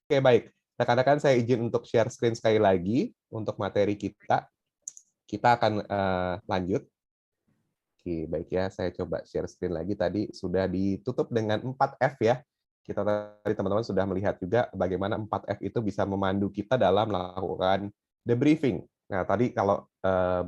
Oke, baik. Rekan-rekan, saya izin untuk share screen sekali lagi untuk materi kita. Kita akan lanjut. Oke, baik ya. Saya coba share screen lagi. Tadi sudah ditutup dengan 4F ya. Kita tadi teman-teman sudah melihat juga bagaimana 4F itu bisa memandu kita dalam melakukan debriefing. Nah, tadi kalau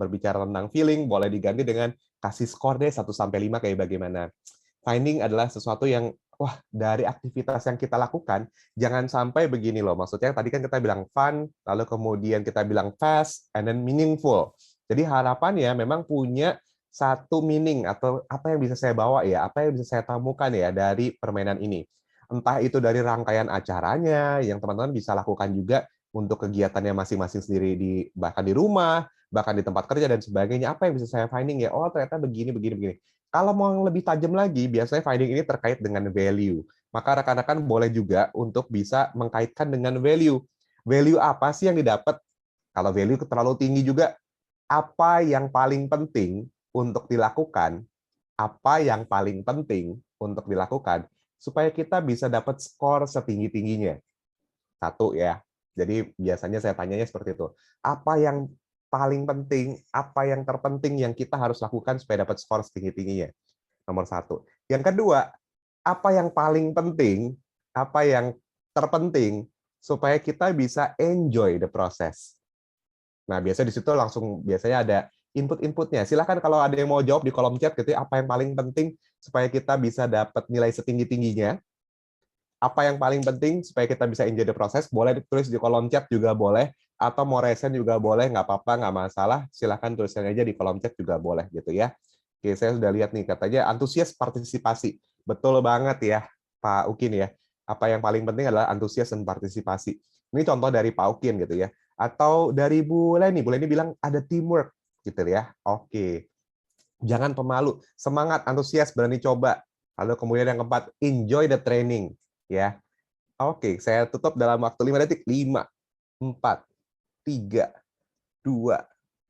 berbicara tentang feeling, boleh diganti dengan kasih skor deh 1 sampai 5 kayak bagaimana. Finding adalah sesuatu yang wah, dari aktivitas yang kita lakukan jangan sampai begini loh. Maksudnya tadi kan kita bilang fun, lalu kemudian kita bilang fast and then meaningful. Jadi harapannya memang punya satu meaning atau apa yang bisa saya bawa ya, apa yang bisa saya temukan ya dari permainan ini. Entah itu dari rangkaian acaranya yang teman-teman bisa lakukan juga untuk kegiatannya masing-masing sendiri bahkan di rumah, bahkan di tempat kerja dan sebagainya. Apa yang bisa saya finding ya? Oh, ternyata begini begini begini. Kalau mau yang lebih tajam lagi, biasanya finding ini terkait dengan value. Maka rekan-rekan boleh juga untuk bisa mengkaitkan dengan value. Value apa sih yang didapat? Kalau value terlalu tinggi juga, apa yang paling penting untuk dilakukan? Apa yang paling penting untuk dilakukan supaya kita bisa dapat skor setinggi-tingginya? Satu ya. Jadi biasanya saya tanyanya seperti itu. Apa yang paling penting, apa yang terpenting yang kita harus lakukan supaya dapat skor setinggi-tingginya? Nomor satu. Yang kedua, apa yang paling penting, apa yang terpenting supaya kita bisa enjoy the process. Nah, biasanya di situ langsung biasanya ada input-inputnya. Silakan kalau ada yang mau jawab di kolom chat gitu ya, apa yang paling penting supaya kita bisa dapat nilai setinggi-tingginya. Apa yang paling penting supaya kita bisa enjoy the process, boleh ditulis di kolom chat juga boleh, atau mau resen juga boleh, nggak apa-apa, nggak masalah. Silakan tuliskan aja di kolom chat juga boleh gitu ya. Oke, saya sudah lihat nih, katanya antusias partisipasi. Betul banget ya, Pak Ukin ya. Apa yang paling penting adalah antusias dan partisipasi. Ini contoh dari Pak Ukin gitu ya. Atau dari Bu Leni bilang ada teamwork gitu ya. Oke. Jangan pemalu, semangat, antusias, berani coba. Lalu kemudian yang keempat, enjoy the training ya. Oke, saya tutup dalam waktu 5 detik. 5, 4, 3, 2,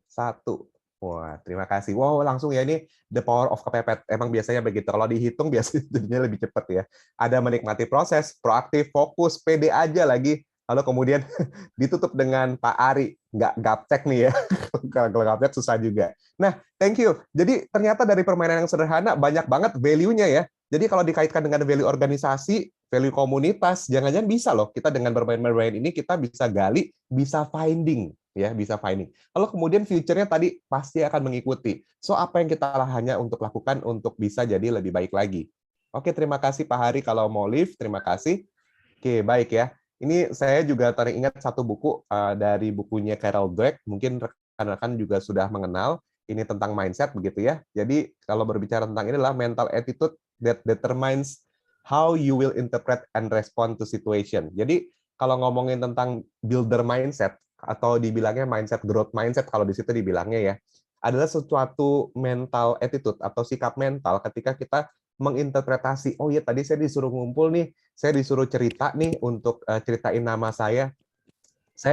1. Wah, terima kasih. Wow, langsung ya ini the power of kepepet. Emang biasanya begitu. Kalau dihitung biasanya jadinya lebih cepat ya. Ada menikmati proses, proaktif, fokus, pede aja lagi. Lalu kemudian ditutup dengan Pak Ari. Nggak gaptek nih ya. Kalau gaptek susah juga. Nah, thank you. Jadi ternyata dari permainan yang sederhana banyak banget value-nya ya. Jadi kalau dikaitkan dengan value organisasi, value komunitas, jangan-jangan bisa loh kita dengan bermain-main ini kita bisa gali, bisa finding ya, bisa finding. Lalu kemudian future-nya tadi pasti akan mengikuti. So apa yang kita hanya untuk lakukan untuk bisa jadi lebih baik lagi. Oke, terima kasih Pak Hari kalau mau live, terima kasih. Oke, baik ya. Ini saya juga teringat satu buku dari bukunya Carol Dweck, mungkin rekan-rekan juga sudah mengenal ini tentang mindset begitu ya. Jadi kalau berbicara tentang ini adalah mental attitude that determines how you will interpret and respond to situation. Jadi kalau ngomongin tentang builder mindset atau dibilangnya mindset growth mindset kalau di situ dibilangnya ya, adalah suatu mental attitude atau sikap mental ketika kita menginterpretasi, oh ya tadi saya disuruh ngumpul nih, saya disuruh cerita nih untuk ceritain nama saya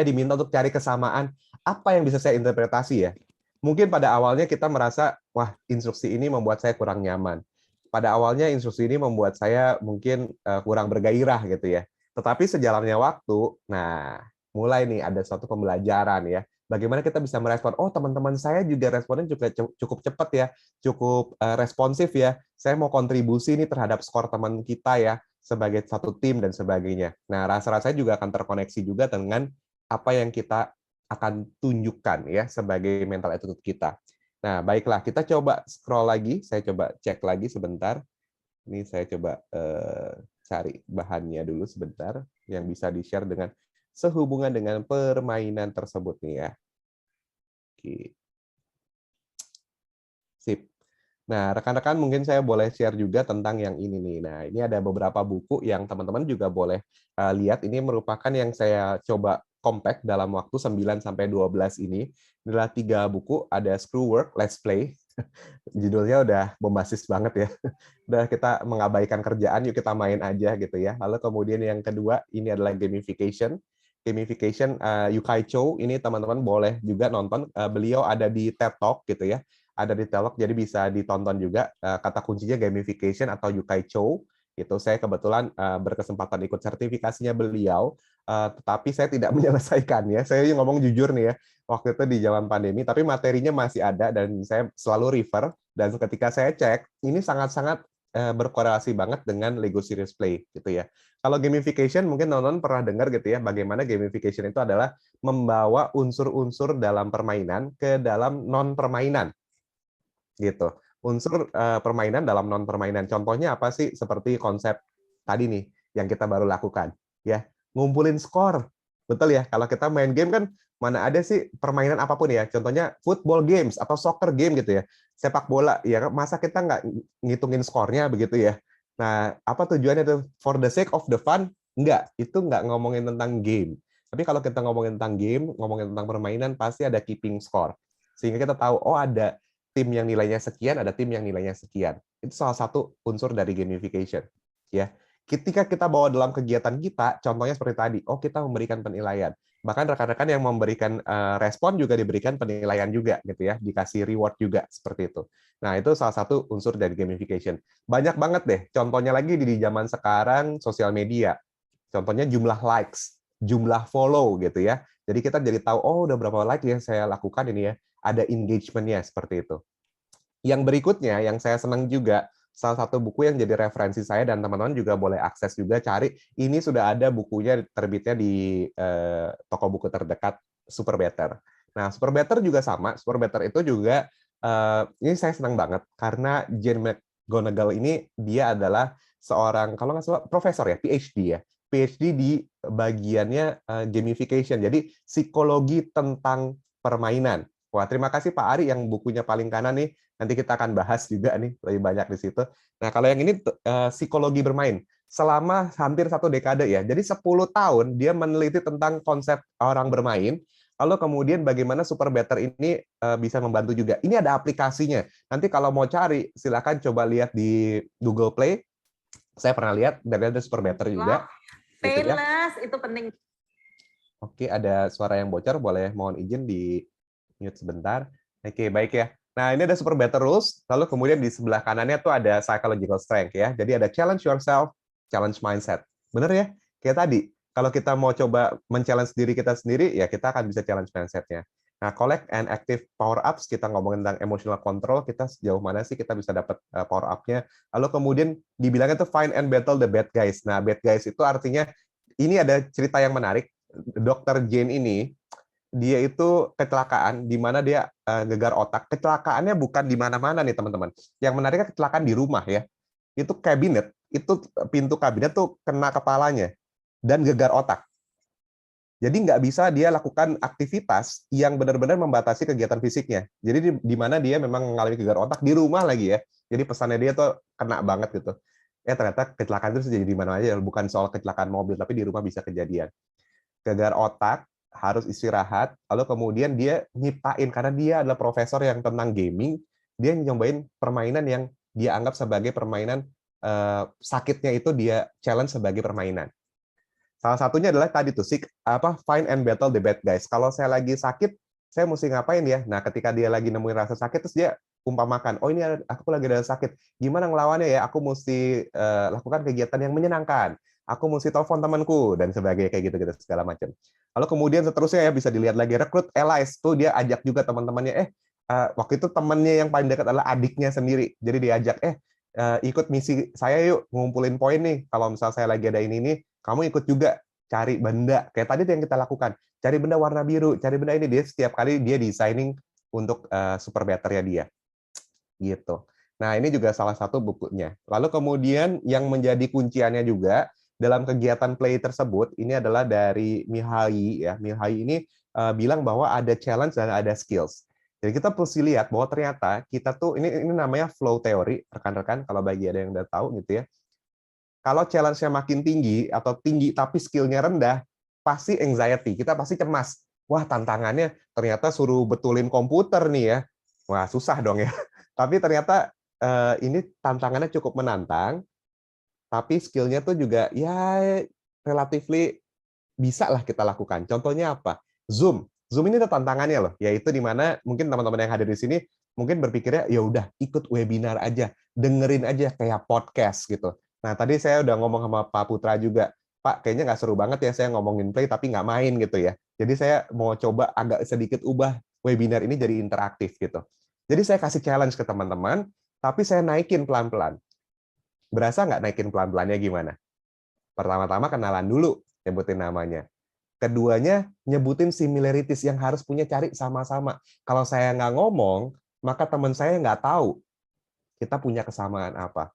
diminta untuk cari kesamaan, apa yang bisa saya interpretasi ya? Mungkin pada awalnya kita merasa, wah instruksi ini membuat saya kurang nyaman. Pada awalnya instruksi ini membuat saya mungkin kurang bergairah gitu ya. Tetapi sejalannya waktu, nah mulai nih ada suatu pembelajaran ya. Bagaimana kita bisa merespon, oh teman-teman saya juga responnya juga cukup cepat ya, cukup responsif ya. Saya mau kontribusi nih terhadap skor teman kita ya, sebagai satu tim dan sebagainya. Nah, rasa-rasanya juga akan terkoneksi juga dengan apa yang kita akan tunjukkan ya sebagai mental attitude kita. Nah, baiklah, kita coba scroll lagi, saya coba cek lagi sebentar. Ini saya coba cari bahannya dulu sebentar yang bisa di-share dengan sehubungan dengan permainan tersebut nih ya. Oke. Sip. Nah, rekan-rekan mungkin saya boleh share juga tentang yang ini nih. Nah, ini ada beberapa buku yang teman-teman juga boleh lihat. Ini merupakan yang saya coba compact dalam waktu 9 sampai 12 ini. Ini adalah 3 buku, ada Screw Work, Let's Play. Judulnya udah bombastis banget ya. Udah kita mengabaikan kerjaan, yuk kita main aja gitu ya. Lalu kemudian yang kedua, ini adalah gamification. Gamification Yukai Cho, ini teman-teman boleh juga nonton. Beliau ada di TED Talk gitu ya, ada di TED Talk, jadi bisa ditonton juga. Kata kuncinya gamification atau Yukai Cho. Itu saya kebetulan berkesempatan ikut sertifikasinya beliau, tetapi saya tidak menyelesaikannya. Saya ngomong jujur nih ya, waktu itu di zaman pandemi, tapi materinya masih ada dan saya selalu refer. Dan ketika saya cek, ini sangat-sangat berkorelasi banget dengan Lego Serious Play gitu ya. Kalau gamification mungkin teman-teman pernah dengar gitu ya, bagaimana gamification itu adalah membawa unsur-unsur dalam permainan ke dalam non permainan gitu. Unsur permainan dalam non permainan. Contohnya apa sih? Seperti konsep tadi nih yang kita baru lakukan ya, ngumpulin skor. Betul ya, kalau kita main game kan mana ada sih permainan apapun ya. Contohnya football games atau soccer game gitu ya. Sepak bola ya, masa kita nggak ngitungin skornya begitu ya. Nah, apa tujuannya tuh? For the sake of the fun? Enggak, itu nggak ngomongin tentang game. Tapi kalau kita ngomongin tentang game, ngomongin tentang permainan, pasti ada keeping score. Sehingga kita tahu, oh ada tim yang nilainya sekian, ada tim yang nilainya sekian. Itu salah satu unsur dari gamification. Ya, ketika kita bawa dalam kegiatan kita, contohnya seperti tadi, oh kita memberikan penilaian. Bahkan rekan-rekan yang memberikan respon juga diberikan penilaian juga, gitu ya, dikasih reward juga seperti itu. Nah, itu salah satu unsur dari gamification. Banyak banget deh. Contohnya lagi di zaman sekarang sosial media. Contohnya jumlah likes, jumlah follow gitu ya. Jadi kita jadi tahu, oh udah berapa like yang saya lakukan ini ya. Ada engagement-nya seperti itu. Yang berikutnya, yang saya senang juga, salah satu buku yang jadi referensi saya dan teman-teman juga boleh akses juga, cari. Ini sudah ada bukunya terbitnya di toko buku terdekat, Super Better. Nah, Super Better juga sama. Super Better itu juga, ini saya senang banget, karena Jane McGonigal ini, dia adalah seorang, kalau nggak salah, profesor ya, PhD ya. PhD di bagiannya gamification, jadi psikologi tentang permainan. Wah, terima kasih Pak Ari yang bukunya paling kanan nih. Nanti kita akan bahas juga nih, lebih banyak di situ. Nah, kalau yang ini psikologi bermain. Selama hampir 1 dekade ya. Jadi 10 tahun dia meneliti tentang konsep orang bermain. Lalu kemudian bagaimana Super Better ini bisa membantu juga. Ini ada aplikasinya. Nanti kalau mau cari, silakan coba lihat di Google Play. Saya pernah lihat, dan ada Super Better juga. Gitu ya. Itu penting. Oke, ada suara yang bocor. Boleh mohon izin di mute sebentar. Oke, baik ya. Nah, ini ada Super Better Rules, lalu kemudian di sebelah kanannya tuh ada Psychological Strength ya. Jadi ada Challenge Yourself, Challenge Mindset. Bener ya? Kayak tadi, kalau kita mau coba men-challenge diri kita sendiri, ya kita akan bisa challenge mindset-nya. Nah, Collect and Active Power Ups, kita ngomongin tentang emotional control, kita sejauh mana sih kita bisa dapat power up-nya. Lalu kemudian dibilangnya tuh find and battle the bad guys. Nah, bad guys itu artinya, ini ada cerita yang menarik. Dr. Jane ini, dia itu kecelakaan di mana dia gegar otak. Kecelakaannya bukan di mana-mana nih teman-teman. Yang menariknya kecelakaan di rumah ya. Itu kabinet, itu pintu kabinet tuh kena kepalanya dan gegar otak. Jadi nggak bisa dia lakukan aktivitas yang benar-benar membatasi kegiatan fisiknya. Jadi di mana dia memang mengalami gegar otak di rumah lagi ya. Jadi pesannya dia tuh kena banget gitu. Ternyata kecelakaan itu terjadi di mana aja, bukan soal kecelakaan mobil, tapi di rumah bisa kejadian. Gegar otak, harus istirahat, lalu kemudian dia nyiptain, karena dia adalah profesor yang tentang gaming, dia nyobain permainan yang dia anggap sebagai permainan sakitnya itu dia challenge sebagai permainan. Salah satunya adalah tadi tuh, find and battle the bad guys. Kalau saya lagi sakit, saya mesti ngapain ya? Nah, ketika dia lagi nemuin rasa sakit, terus dia umpamakan, oh ini aku lagi ada sakit, gimana ngelawannya ya? Aku mesti lakukan kegiatan yang menyenangkan. Aku mesti telepon temanku dan sebagainya kayak gitu-gitu segala macam. Lalu kemudian seterusnya ya bisa dilihat lagi rekrut allies tuh dia ajak juga teman-temannya. Waktu itu temannya yang paling dekat adalah adiknya sendiri. Jadi diajak ikut misi saya yuk ngumpulin poin nih. Kalau misal saya lagi ada ini kamu ikut juga cari benda. Kayak tadi yang kita lakukan. Cari benda warna biru, cari benda ini, dia setiap kali dia designing untuk super better-nya dia. Gitu. Nah, ini juga salah satu bukunya. Lalu kemudian yang menjadi kunciannya juga dalam kegiatan play tersebut, ini adalah dari Mihaly ya. Mihaly ini bilang bahwa ada challenge dan ada skills. Jadi kita mesti lihat bahwa ternyata kita tuh ini namanya flow theory, rekan-rekan kalau bagi ada yang udah tahu gitu ya. Kalau challenge-nya makin tinggi atau tinggi tapi skill-nya rendah, pasti anxiety, kita pasti cemas. Wah, tantangannya ternyata suruh betulin komputer nih ya. Wah, susah dong ya. Tapi ternyata ini tantangannya cukup menantang, tapi skill-nya tuh juga ya relatively bisa lah kita lakukan. Contohnya apa? Zoom. Zoom ini ada tantangannya loh, yaitu di mana mungkin teman-teman yang hadir di sini mungkin berpikirnya ya udah ikut webinar aja, dengerin aja kayak podcast gitu. Nah, tadi saya udah ngomong sama Pak Putra juga, Pak, kayaknya nggak seru banget ya saya ngomongin play tapi nggak main gitu ya. Jadi saya mau coba agak sedikit ubah webinar ini jadi interaktif gitu. Jadi saya kasih challenge ke teman-teman, tapi saya naikin pelan-pelan. Berasa nggak naikin pelan-pelannya gimana? Pertama-tama kenalan dulu, nyebutin namanya. Keduanya, nyebutin similarities yang harus punya cari sama-sama. Kalau saya nggak ngomong, maka teman saya nggak tahu kita punya kesamaan apa.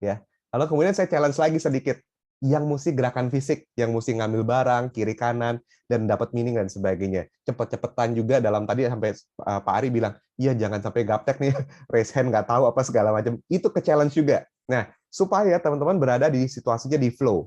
Ya. Lalu kemudian saya challenge lagi sedikit. Yang mesti gerakan fisik, yang mesti ngambil barang, kiri kanan, dan dapat meaning dan sebagainya. Cepet-cepetan juga dalam tadi sampai Pak Ari bilang, iya jangan sampai gaptek nih, raise hand nggak tahu apa segala macam. Itu ke challenge juga. Nah, supaya teman-teman berada di situasinya di flow.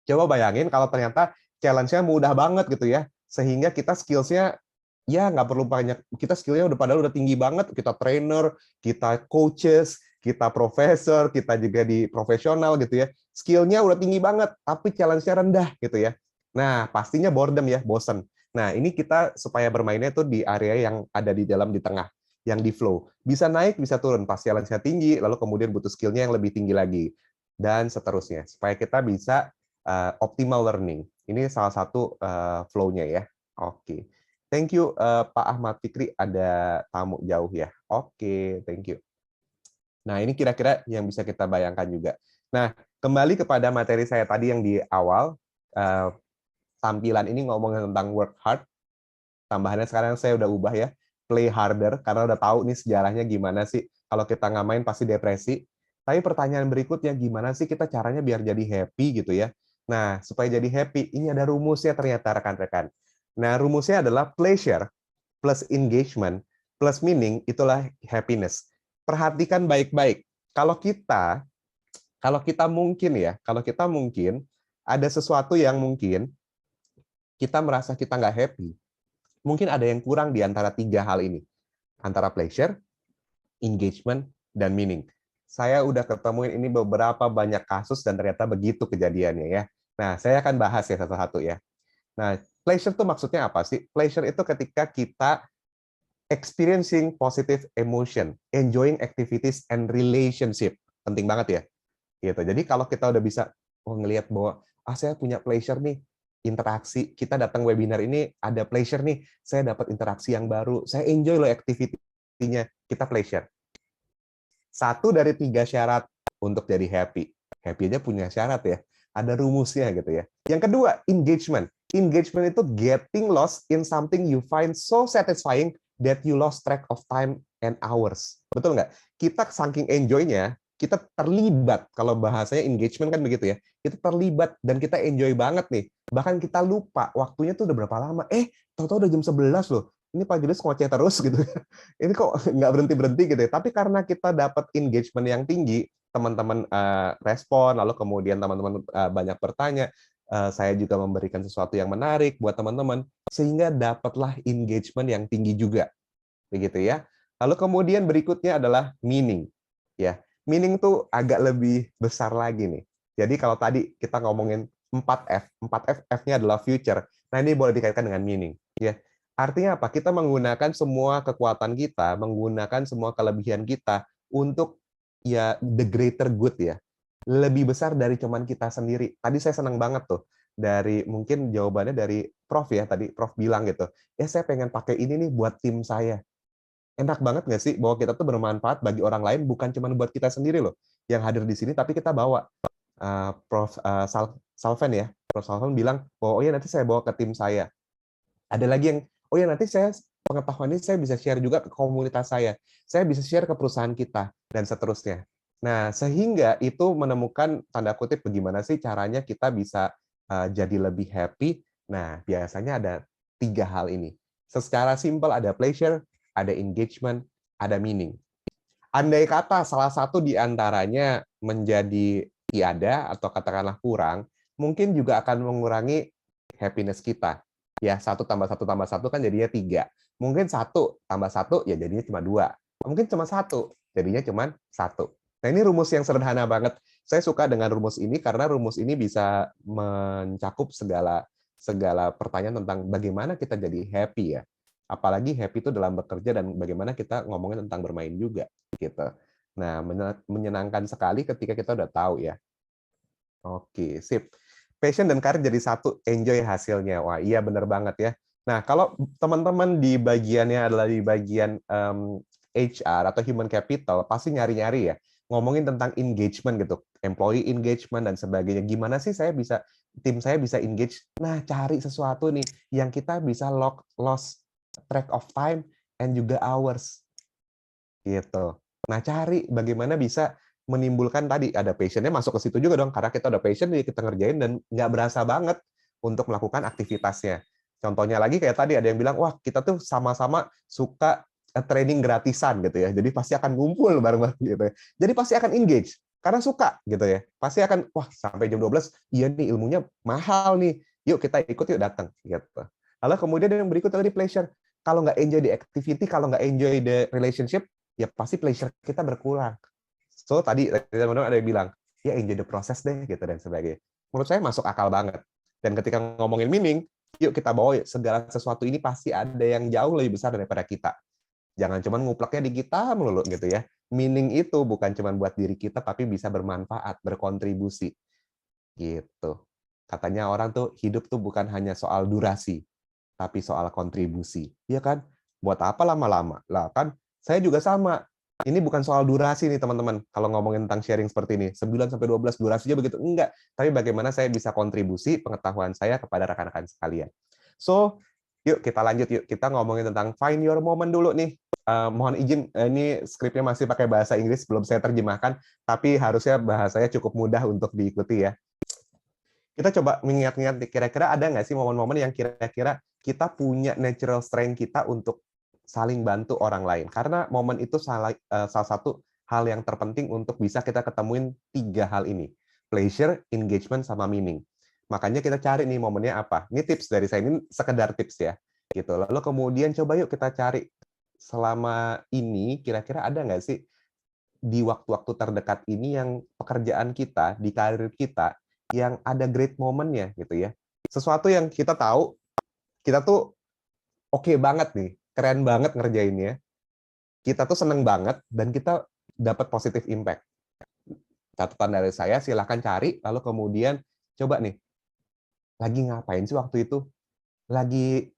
Coba bayangin kalau ternyata challenge-nya mudah banget gitu ya, sehingga kita skills-nya ya nggak perlu banyak, kita skillnya udah padahal udah tinggi banget, kita trainer, kita coaches, kita profesor, kita juga di profesional gitu ya, skillnya udah tinggi banget, tapi challenge-nya rendah gitu ya. Nah, pastinya boredom ya, bosen. Nah, ini kita supaya bermainnya tuh di area yang ada di dalam di tengah, yang di flow. Bisa naik, bisa turun, pas challenge-nya tinggi, lalu kemudian butuh skillnya yang lebih tinggi lagi, dan seterusnya. Supaya kita bisa optimal learning. Ini salah satu flow-nya ya. Oke. Thank you Pak Ahmad Fikri, ada tamu jauh ya. Oke, thank you. Nah, ini kira-kira yang bisa kita bayangkan juga. Nah, kembali kepada materi saya tadi yang di awal, tampilan ini ngomongin tentang work hard, tambahannya sekarang saya udah ubah ya, play harder, karena udah tahu nih sejarahnya gimana sih, kalau kita nggak main pasti depresi. Tapi pertanyaan berikutnya, gimana sih kita caranya biar jadi happy gitu ya. Nah, supaya jadi happy, ini ada rumusnya ternyata rekan-rekan. Nah, rumusnya adalah pleasure plus engagement plus meaning, itulah happiness. Perhatikan baik-baik. Kalau kita mungkin ya, kalau kita mungkin ada sesuatu yang mungkin kita merasa kita nggak happy, mungkin ada yang kurang di antara tiga hal ini, antara pleasure, engagement, dan meaning. Saya udah ketemuin ini beberapa banyak kasus dan ternyata begitu kejadiannya ya. Nah, saya akan bahas ya satu-satu ya. Nah, pleasure itu maksudnya apa sih? Pleasure itu ketika kita experiencing positive emotion, enjoying activities and relationship. Penting banget ya. Gitu. Jadi kalau kita udah bisa ngelihat bahwa saya punya pleasure nih, interaksi, kita datang webinar ini ada pleasure nih, saya dapat interaksi yang baru, saya enjoy loh activity-nya, kita pleasure. Satu dari tiga syarat untuk jadi happy. Happy aja punya syarat ya. Ada rumusnya gitu ya. Yang kedua, engagement. Engagement itu getting lost in something you find so satisfying that you lost track of time and hours. Betul nggak? Kita saking enjoy-nya, kita terlibat. Kalau bahasanya engagement kan begitu ya. Kita terlibat dan kita enjoy banget nih. Bahkan kita lupa waktunya tuh udah berapa lama. Tahu-tahu udah jam 11 loh. Ini Pak Julius ngoceh terus gitu. Ini kok nggak berhenti-berhenti gitu ya. Tapi karena kita dapat engagement yang tinggi, teman-teman respon, lalu kemudian teman-teman banyak bertanya, saya juga memberikan sesuatu yang menarik buat teman-teman, sehingga dapatlah engagement yang tinggi juga. Begitu ya. Lalu kemudian berikutnya adalah meaning. Ya, meaning tuh agak lebih besar lagi nih. Jadi kalau tadi kita ngomongin 4F, 4F, F-nya adalah future. Nah, ini boleh dikaitkan dengan meaning. Ya, artinya apa? Kita menggunakan semua kekuatan kita, menggunakan semua kelebihan kita untuk ya the greater good ya. Lebih besar dari cuman kita sendiri. Tadi saya senang banget tuh dari mungkin jawabannya dari Prof ya, tadi Prof bilang gitu. Ya saya pengen pakai ini nih buat tim saya. Enak banget nggak sih bahwa kita tuh bermanfaat bagi orang lain, bukan cuma buat kita sendiri loh yang hadir di sini, tapi kita bawa. Prof Salven ya, Prof Salven bilang bahwa oh ya nanti saya bawa ke tim saya. Ada lagi yang oh ya nanti saya pengetahuan ini saya bisa share juga ke komunitas saya bisa share ke perusahaan kita dan seterusnya. Nah sehingga itu menemukan tanda kutip bagaimana sih caranya kita bisa jadi lebih happy. Nah biasanya ada tiga hal ini. Secara simpel ada pleasure, ada engagement, ada meaning. Andai kata salah satu di antaranya menjadi tiada atau katakanlah kurang, mungkin juga akan mengurangi happiness kita. Ya, satu tambah satu kan jadinya tiga. Mungkin satu tambah satu ya jadinya cuma dua. Mungkin cuma satu, jadinya cuma satu. Nah ini rumus yang sederhana banget. Saya suka dengan rumus ini karena rumus ini bisa mencakup segala pertanyaan tentang bagaimana kita jadi happy ya. Apalagi happy itu dalam bekerja dan bagaimana kita ngomongin tentang bermain juga gitu. Nah, menyenangkan sekali ketika kita udah tahu ya. Oke, sip. Passion dan karir jadi satu, enjoy hasilnya. Wah, iya bener banget ya. Nah, kalau teman-teman di bagiannya adalah di bagian HR atau human capital, pasti nyari-nyari ya, ngomongin tentang engagement gitu, employee engagement dan sebagainya. Gimana sih tim saya bisa engage? Nah, cari sesuatu nih yang kita bisa lost track of time and juga hours gitu. Nah, cari bagaimana bisa menimbulkan tadi ada passion-nya masuk ke situ juga dong, karena kita udah passion nih kita ngerjain dan nggak berasa banget untuk melakukan aktivitasnya. Contohnya lagi kayak tadi ada yang bilang, wah kita tuh sama-sama suka training gratisan gitu ya, jadi pasti akan ngumpul bareng-bareng gitu ya. Jadi pasti akan engage karena suka gitu ya. Pasti akan wah sampai jam 12 iya nih ilmunya mahal nih. Yuk kita ikut yuk datang gitu. Lalu kemudian yang berikut tadi pleasure. Kalau nggak enjoy the activity, kalau nggak enjoy the relationship, ya pasti pleasure kita berkurang. So tadi teman-teman ada yang bilang, ya enjoy the process deh gitu dan sebagainya. Menurut saya masuk akal banget. Dan ketika ngomongin meaning, yuk kita bawa segala sesuatu ini pasti ada yang jauh lebih besar daripada kita. Jangan cuma ngupleknya di kita melulu gitu ya. Meaning itu bukan cuma buat diri kita tapi bisa bermanfaat, berkontribusi. Gitu. Katanya orang tuh hidup tuh bukan hanya soal durasi, tapi soal kontribusi. Iya kan? Buat apa lama-lama? Lah kan saya juga sama. Ini bukan soal durasi nih teman-teman. Kalau ngomongin tentang sharing seperti ini, 9 sampai 12 durasinya begitu enggak, tapi bagaimana saya bisa kontribusi pengetahuan saya kepada rekan-rekan sekalian. So, yuk kita lanjut yuk. Kita ngomongin tentang find your moment dulu nih. Mohon izin, ini skripnya masih pakai bahasa Inggris, belum saya terjemahkan, tapi harusnya bahasanya cukup mudah untuk diikuti ya. Kita coba mengingat-ingat kira-kira ada nggak sih momen-momen yang kira-kira kita punya natural strength kita untuk saling bantu orang lain. Karena momen itu salah satu hal yang terpenting untuk bisa kita ketemuin 3 hal ini. Pleasure, engagement, sama meaning. Makanya kita cari nih momennya apa. Ini tips dari saya, ini sekedar tips ya. Gitu. Lalu kemudian coba yuk kita cari selama ini kira-kira ada nggak sih di waktu-waktu terdekat ini yang pekerjaan kita, di karir kita, yang ada great moment-nya gitu ya. Sesuatu yang kita tahu, kita tuh oke banget nih, keren banget ngerjainnya, kita tuh seneng banget, dan kita dapat positive impact. Catatan dari saya, silahkan cari, lalu kemudian coba nih, lagi ngapain sih waktu itu? Lagi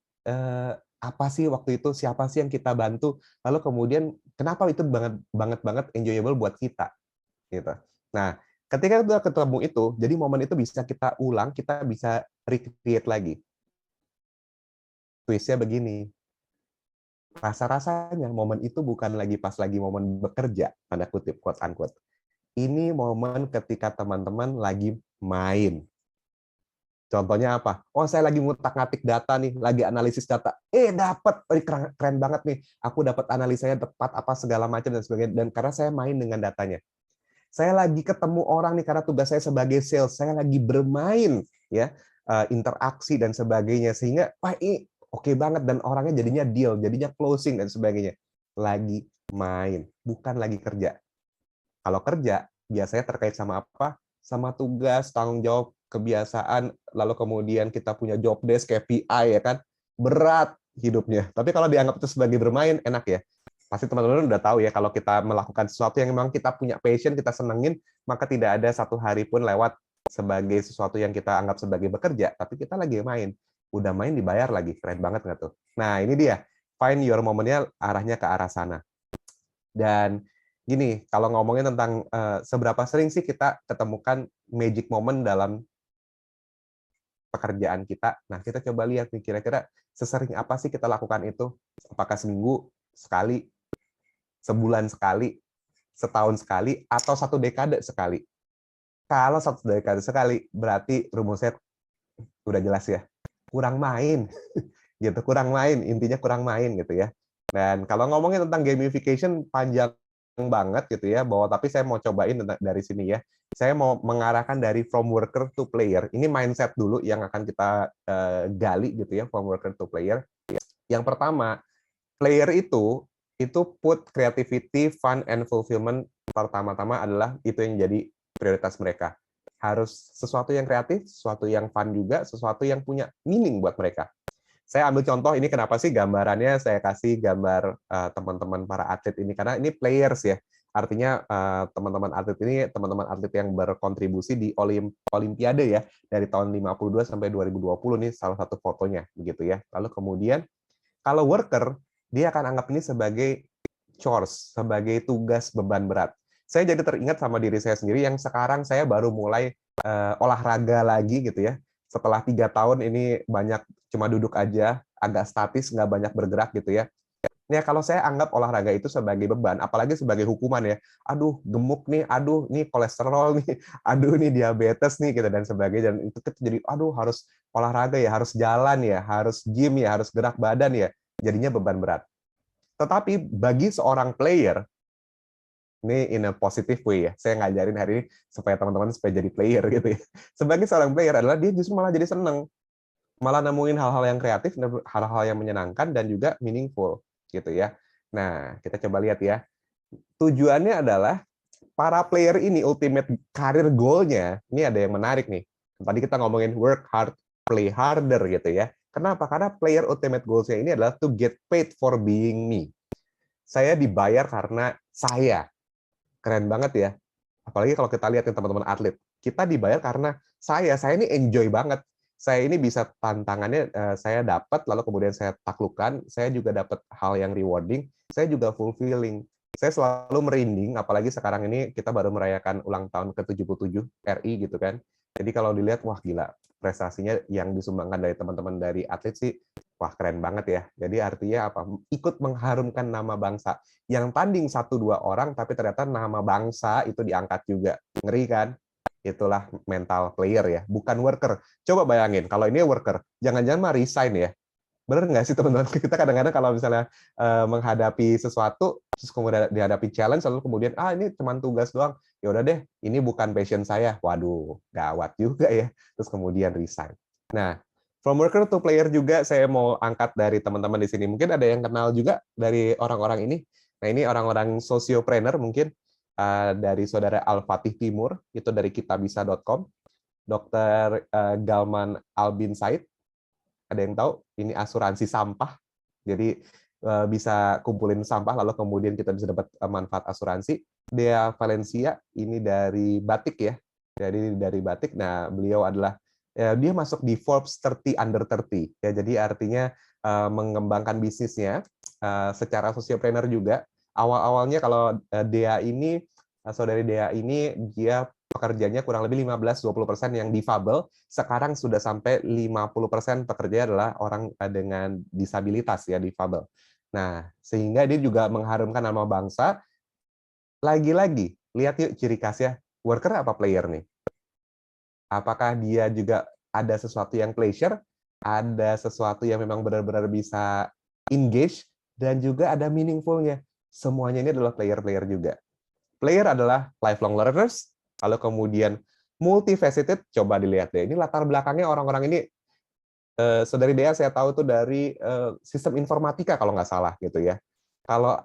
apa sih waktu itu? Siapa sih yang kita bantu? Lalu kemudian kenapa itu banget enjoyable buat kita? Gitu. Nah, ketika udah ketemu itu, jadi momen itu bisa kita ulang, kita bisa recreate lagi. Twist-nya begini, rasa-rasanya momen itu bukan lagi pas lagi momen bekerja, tanda kutip, quote unquote. Ini momen ketika teman-teman lagi main. Contohnya apa? Oh, saya lagi ngutak-ngatik data nih, lagi analisis data. Dapat, keren banget nih. Aku dapat analisanya tepat apa segala macam dan sebagainya. Dan karena saya main dengan datanya. Saya lagi ketemu orang nih karena tugas saya sebagai sales, saya lagi bermain ya, interaksi dan sebagainya sehingga wah ini oke banget dan orangnya jadinya deal, jadinya closing dan sebagainya. Lagi main, bukan lagi kerja. Kalau kerja biasanya terkait sama apa? Sama tugas, tanggung jawab, kebiasaan, lalu kemudian kita punya job desk, KPI ya kan. Berat hidupnya. Tapi kalau dianggap itu sebagai bermain enak ya. Pasti teman-teman udah tahu ya kalau kita melakukan sesuatu yang memang kita punya passion, kita senengin, maka tidak ada satu hari pun lewat sebagai sesuatu yang kita anggap sebagai bekerja, tapi kita lagi main. Udah main dibayar lagi, keren banget nggak tuh? Nah ini dia, find your moment-nya arahnya ke arah sana. Dan gini, kalau ngomongin tentang seberapa sering sih kita ketemukan magic moment dalam pekerjaan kita, nah kita coba lihat nih kira-kira sesering apa sih kita lakukan itu? Apakah seminggu sekali, sebulan sekali, setahun sekali, atau satu dekade sekali? Kalau satu dekade sekali, berarti rumusnya udah jelas ya, kurang main, gitu, kurang main, intinya kurang main gitu ya. Dan kalau ngomongin tentang gamification panjang banget gitu ya, bahwa tapi saya mau cobain dari sini ya. Saya mau mengarahkan dari from worker to player. Ini mindset dulu yang akan kita gali gitu ya, from worker to player. Yang pertama, player itu put creativity, fun, and fulfillment pertama-tama adalah itu yang jadi prioritas mereka. Harus sesuatu yang kreatif, sesuatu yang fun juga, sesuatu yang punya meaning buat mereka. Saya ambil contoh ini kenapa sih gambarannya saya kasih gambar teman-teman para atlet ini karena ini players ya. artinya teman-teman atlet ini teman-teman atlet yang berkontribusi di Olimpiade ya, dari tahun 52 sampai 2020 nih salah satu fotonya begitu ya. Lalu kemudian kalau worker, dia akan anggap ini sebagai chores, sebagai tugas beban berat. Saya jadi teringat sama diri saya sendiri yang sekarang saya baru mulai olahraga lagi gitu ya. Setelah 3 tahun ini banyak cuma duduk aja, agak statis, nggak banyak bergerak gitu ya. Ya kalau saya anggap olahraga itu sebagai beban, apalagi sebagai hukuman ya. Aduh, gemuk nih, aduh, nih kolesterol nih, aduh, nih diabetes nih gitu dan sebagainya. Dan itu jadi, aduh, harus olahraga ya, harus jalan ya, harus gym ya, harus gerak badan ya. Jadinya beban berat. Tetapi bagi seorang player, ini in a positive way ya. Saya ngajarin hari ini supaya teman-teman supaya jadi player gitu ya. Sebagai seorang player adalah dia justru malah jadi seneng, malah nemuin hal-hal yang kreatif, hal-hal yang menyenangkan dan juga meaningful gitu ya. Nah, kita coba lihat ya. Tujuannya adalah para player ini ultimate career goal-nya, ini ada yang menarik nih. Tadi kita ngomongin work hard, play harder gitu ya. Kenapa? Karena player ultimate goals-nya ini adalah to get paid for being me. Saya dibayar karena saya. Keren banget ya. Apalagi kalau kita lihat nih teman-teman atlet. Kita dibayar karena saya ini enjoy banget. Saya ini bisa tantangannya saya dapat, lalu kemudian saya taklukkan, saya juga dapat hal yang rewarding, saya juga fulfilling. Saya selalu merinding, apalagi sekarang ini kita baru merayakan ulang tahun ke-77 RI gitu kan. Jadi kalau dilihat, wah gila, prestasinya yang disumbangkan dari teman-teman dari atlet sih, wah keren banget ya. Jadi artinya apa? Ikut mengharumkan nama bangsa. Yang tanding 1-2 orang, tapi ternyata nama bangsa itu diangkat juga. Ngeri kan? Itulah mental player ya, bukan worker. Coba bayangin, kalau ini worker, jangan-jangan mah resign ya. Bener nggak sih teman-teman? Kita kadang-kadang kalau misalnya menghadapi sesuatu, terus kemudian dihadapi challenge, lalu kemudian, ini cuma tugas doang. Ya udah deh, ini bukan passion saya. Waduh, gawat juga ya. Terus kemudian resign. Nah, from worker to player juga saya mau angkat dari teman-teman di sini. Mungkin ada yang kenal juga dari orang-orang ini. Nah, ini orang-orang sociopreneur mungkin dari saudara Al-Fatih Timur, itu dari kitabisa.com, Dr. Galman Albin Said, ada yang tahu? Ini asuransi sampah, jadi bisa kumpulin sampah, lalu kemudian kita bisa dapat manfaat asuransi. Dea Valencia, ini dari Batik ya, dari Batik. Nah, beliau adalah, dia masuk di Forbes 30 Under 30, ya, jadi artinya mengembangkan bisnisnya secara sociopreneur juga. Awal-awalnya kalau Dea ini, saudari Dea ini, dia pekerjanya kurang lebih 15-20% yang difabel, sekarang sudah sampai 50% pekerja adalah orang dengan disabilitas ya, difabel. Nah, sehingga dia juga mengharumkan nama bangsa. Lagi-lagi, lihat yuk ciri khasnya, worker apa player nih? Apakah dia juga ada sesuatu yang pleasure, ada sesuatu yang memang benar-benar bisa engage, dan juga ada meaningful-nya. Semuanya ini adalah player-player juga. Player adalah lifelong learners, lalu kemudian multifaceted, coba dilihat deh. Ini latar belakangnya orang-orang ini, saudari Dea saya tahu tuh dari sistem informatika kalau nggak salah gitu ya. Kalau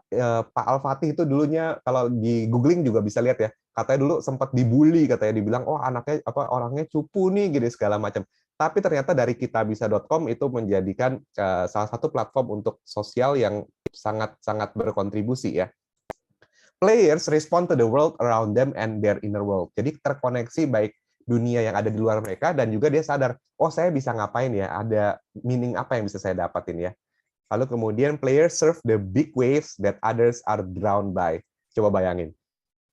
Pak Al-Fatih itu dulunya, kalau di googling juga bisa lihat ya, katanya dulu sempat dibully, katanya dibilang, oh anaknya orangnya cupu nih, gitu segala macam. Tapi ternyata dari kitabisa.com itu menjadikan salah satu platform untuk sosial yang sangat-sangat berkontribusi ya. Players respond to the world around them and their inner world. Jadi terkoneksi baik dunia yang ada di luar mereka dan juga dia sadar, oh saya bisa ngapain ya, ada meaning apa yang bisa saya dapatin ya. Lalu kemudian players surf the big waves that others are drowned by. Coba bayangin,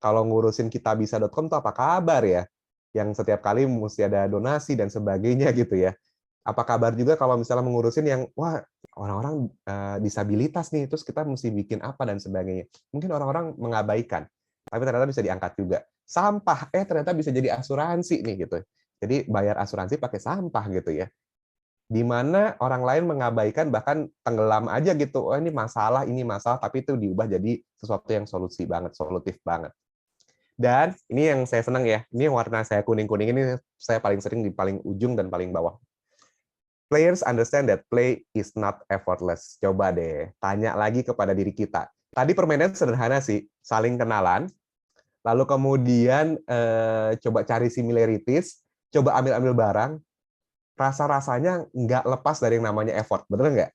kalau ngurusin kitabisa.com tuh apa kabar ya? Yang setiap kali mesti ada donasi dan sebagainya gitu ya. Apa kabar juga kalau misalnya mengurusin yang, wah orang-orang disabilitas nih, terus kita mesti bikin apa dan sebagainya. Mungkin orang-orang mengabaikan, tapi ternyata bisa diangkat juga. Sampah, ternyata bisa jadi asuransi nih gitu. Jadi bayar asuransi pakai sampah gitu ya. Di mana orang lain mengabaikan, bahkan tenggelam aja gitu. Oh ini masalah, tapi itu diubah jadi sesuatu yang solutif banget. Dan ini yang saya senang ya, ini warna saya kuning-kuning ini saya paling sering di paling ujung dan paling bawah. Players understand that play is not effortless. Coba deh, tanya lagi kepada diri kita. Tadi permainan sederhana sih, saling kenalan, lalu kemudian coba cari similarities, coba ambil-ambil barang, rasa-rasanya nggak lepas dari yang namanya effort, bener nggak?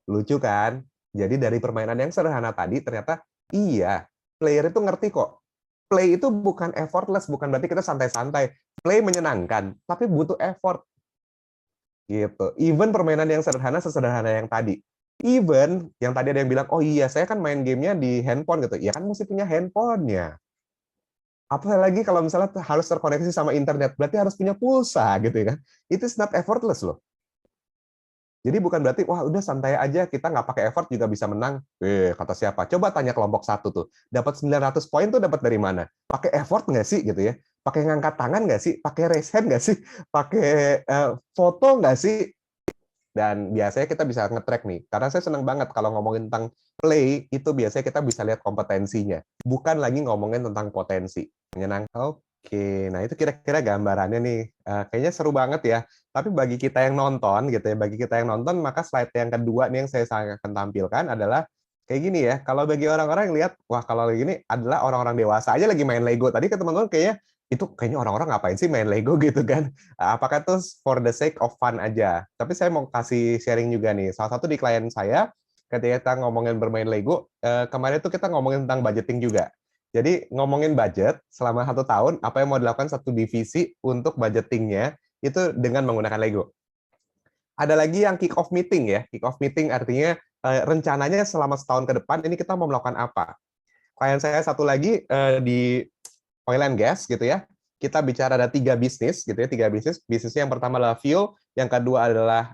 Lucu kan? Jadi dari permainan yang sederhana tadi, ternyata iya, player itu ngerti kok. Play itu bukan effortless, bukan berarti kita santai-santai. Play menyenangkan, tapi butuh effort. Gitu. Even permainan yang sederhana sesederhana yang tadi. Even yang tadi ada yang bilang, oh iya saya kan main gamenya di handphone gitu. Ya kan mesti punya handphonenya. Apalagi kalau misalnya harus terkoneksi sama internet, berarti harus punya pulsa gitu ya kan. Itu not effortless loh. Jadi bukan berarti, wah udah santai aja, kita nggak pakai effort juga bisa menang. Kata siapa? Coba tanya kelompok satu tuh. Dapat 900 poin tuh dapat dari mana? Pakai effort nggak sih gitu ya? Pakai ngangkat tangan nggak sih? Pakai raise hand nggak sih? Pakai foto nggak sih? Dan biasanya kita bisa nge-track nih. Karena saya senang banget kalau ngomongin tentang play, itu biasanya kita bisa lihat kompetensinya. Bukan lagi ngomongin tentang potensi. Menyenangkan. Oke, nah itu kira-kira gambarannya nih. Kayaknya seru banget ya. Tapi bagi kita yang nonton gitu ya, bagi kita yang nonton, maka slide yang kedua nih yang saya akan tampilkan adalah kayak gini ya. Kalau bagi orang-orang yang lihat, wah kalau gini adalah orang-orang dewasa aja lagi main Lego. Tadi ke teman-teman kayaknya orang-orang ngapain sih main Lego gitu kan? Apakah itu for the sake of fun aja? Tapi saya mau kasih sharing juga nih. Salah satu di klien saya, ketika kita ngomongin bermain Lego, kemarin itu kita ngomongin tentang budgeting juga. Jadi ngomongin budget selama 1 tahun, apa yang mau dilakukan satu divisi untuk budgetingnya itu dengan menggunakan Lego. Ada lagi yang kick off meeting ya. Kick off meeting artinya rencananya selama setahun ke depan ini kita mau melakukan apa. Klien saya satu lagi di oil and gas gitu ya. Kita bicara ada 3 bisnis gitu ya, 3 bisnis. Bisnisnya yang pertama adalah fuel, yang kedua adalah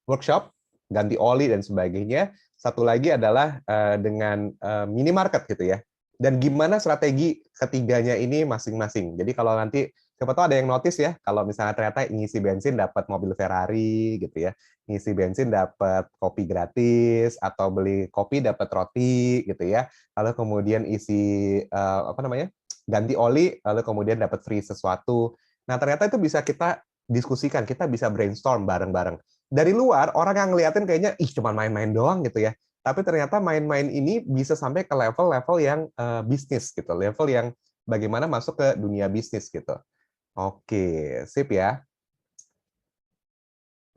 workshop, ganti oli dan sebagainya. Satu lagi adalah dengan minimarket gitu ya. Dan gimana strategi ketiganya ini masing-masing. Jadi kalau nanti siapa tahu ada yang notice ya, kalau misalnya ternyata ngisi bensin dapat mobil Ferrari gitu ya, ngisi bensin dapat kopi gratis atau beli kopi dapat roti gitu ya. Lalu kemudian isi apa namanya? Ganti oli lalu kemudian dapat free sesuatu. Nah, ternyata itu bisa kita diskusikan, kita bisa brainstorm bareng-bareng. Dari luar orang yang ngeliatin kayaknya ih cuma main-main doang gitu ya. Tapi ternyata main-main ini bisa sampai ke level-level yang bisnis gitu, level yang bagaimana masuk ke dunia bisnis gitu. Oke, sip ya.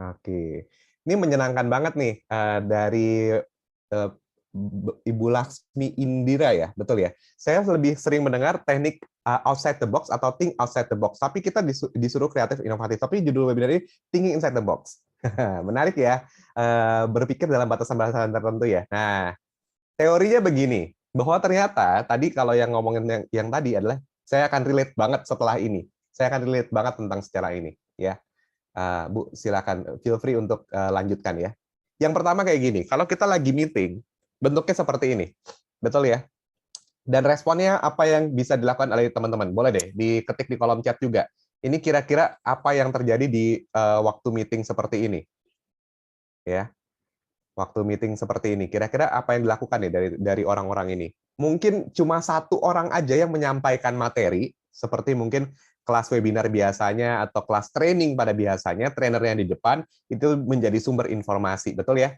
Oke, ini menyenangkan banget nih dari Ibu Laksmi Indira ya, betul ya. Saya lebih sering mendengar teknik outside the box atau think outside the box, tapi kita disuruh kreatif inovatif. Tapi judul webinar ini thinking inside the box. Menarik ya, berpikir dalam batasan-batasan tertentu ya. Nah, teorinya begini, bahwa ternyata tadi kalau yang ngomongin yang tadi adalah saya akan relate banget setelah ini. Saya akan relate banget tentang secara ini, ya. Bu, silakan feel free untuk lanjutkan ya. Yang pertama kayak gini, kalau kita lagi meeting, bentuknya seperti ini, betul ya? Dan responnya apa yang bisa dilakukan oleh teman-teman? Boleh deh diketik di kolom chat juga. Ini kira-kira apa yang terjadi di waktu meeting seperti ini, ya? Waktu meeting seperti ini, kira-kira apa yang dilakukan nih dari orang-orang ini? Mungkin cuma satu orang aja yang menyampaikan materi, seperti mungkin kelas webinar biasanya atau kelas training pada biasanya, trainernya di depan, itu menjadi sumber informasi, betul ya?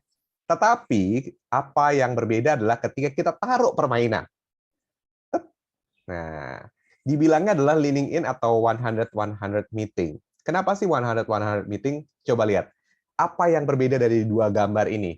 Tetapi, apa yang berbeda adalah ketika kita taruh permainan. Nah, dibilangnya adalah leaning in atau 100-100 meeting. Kenapa sih 100-100 meeting? Coba lihat. Apa yang berbeda dari dua gambar ini?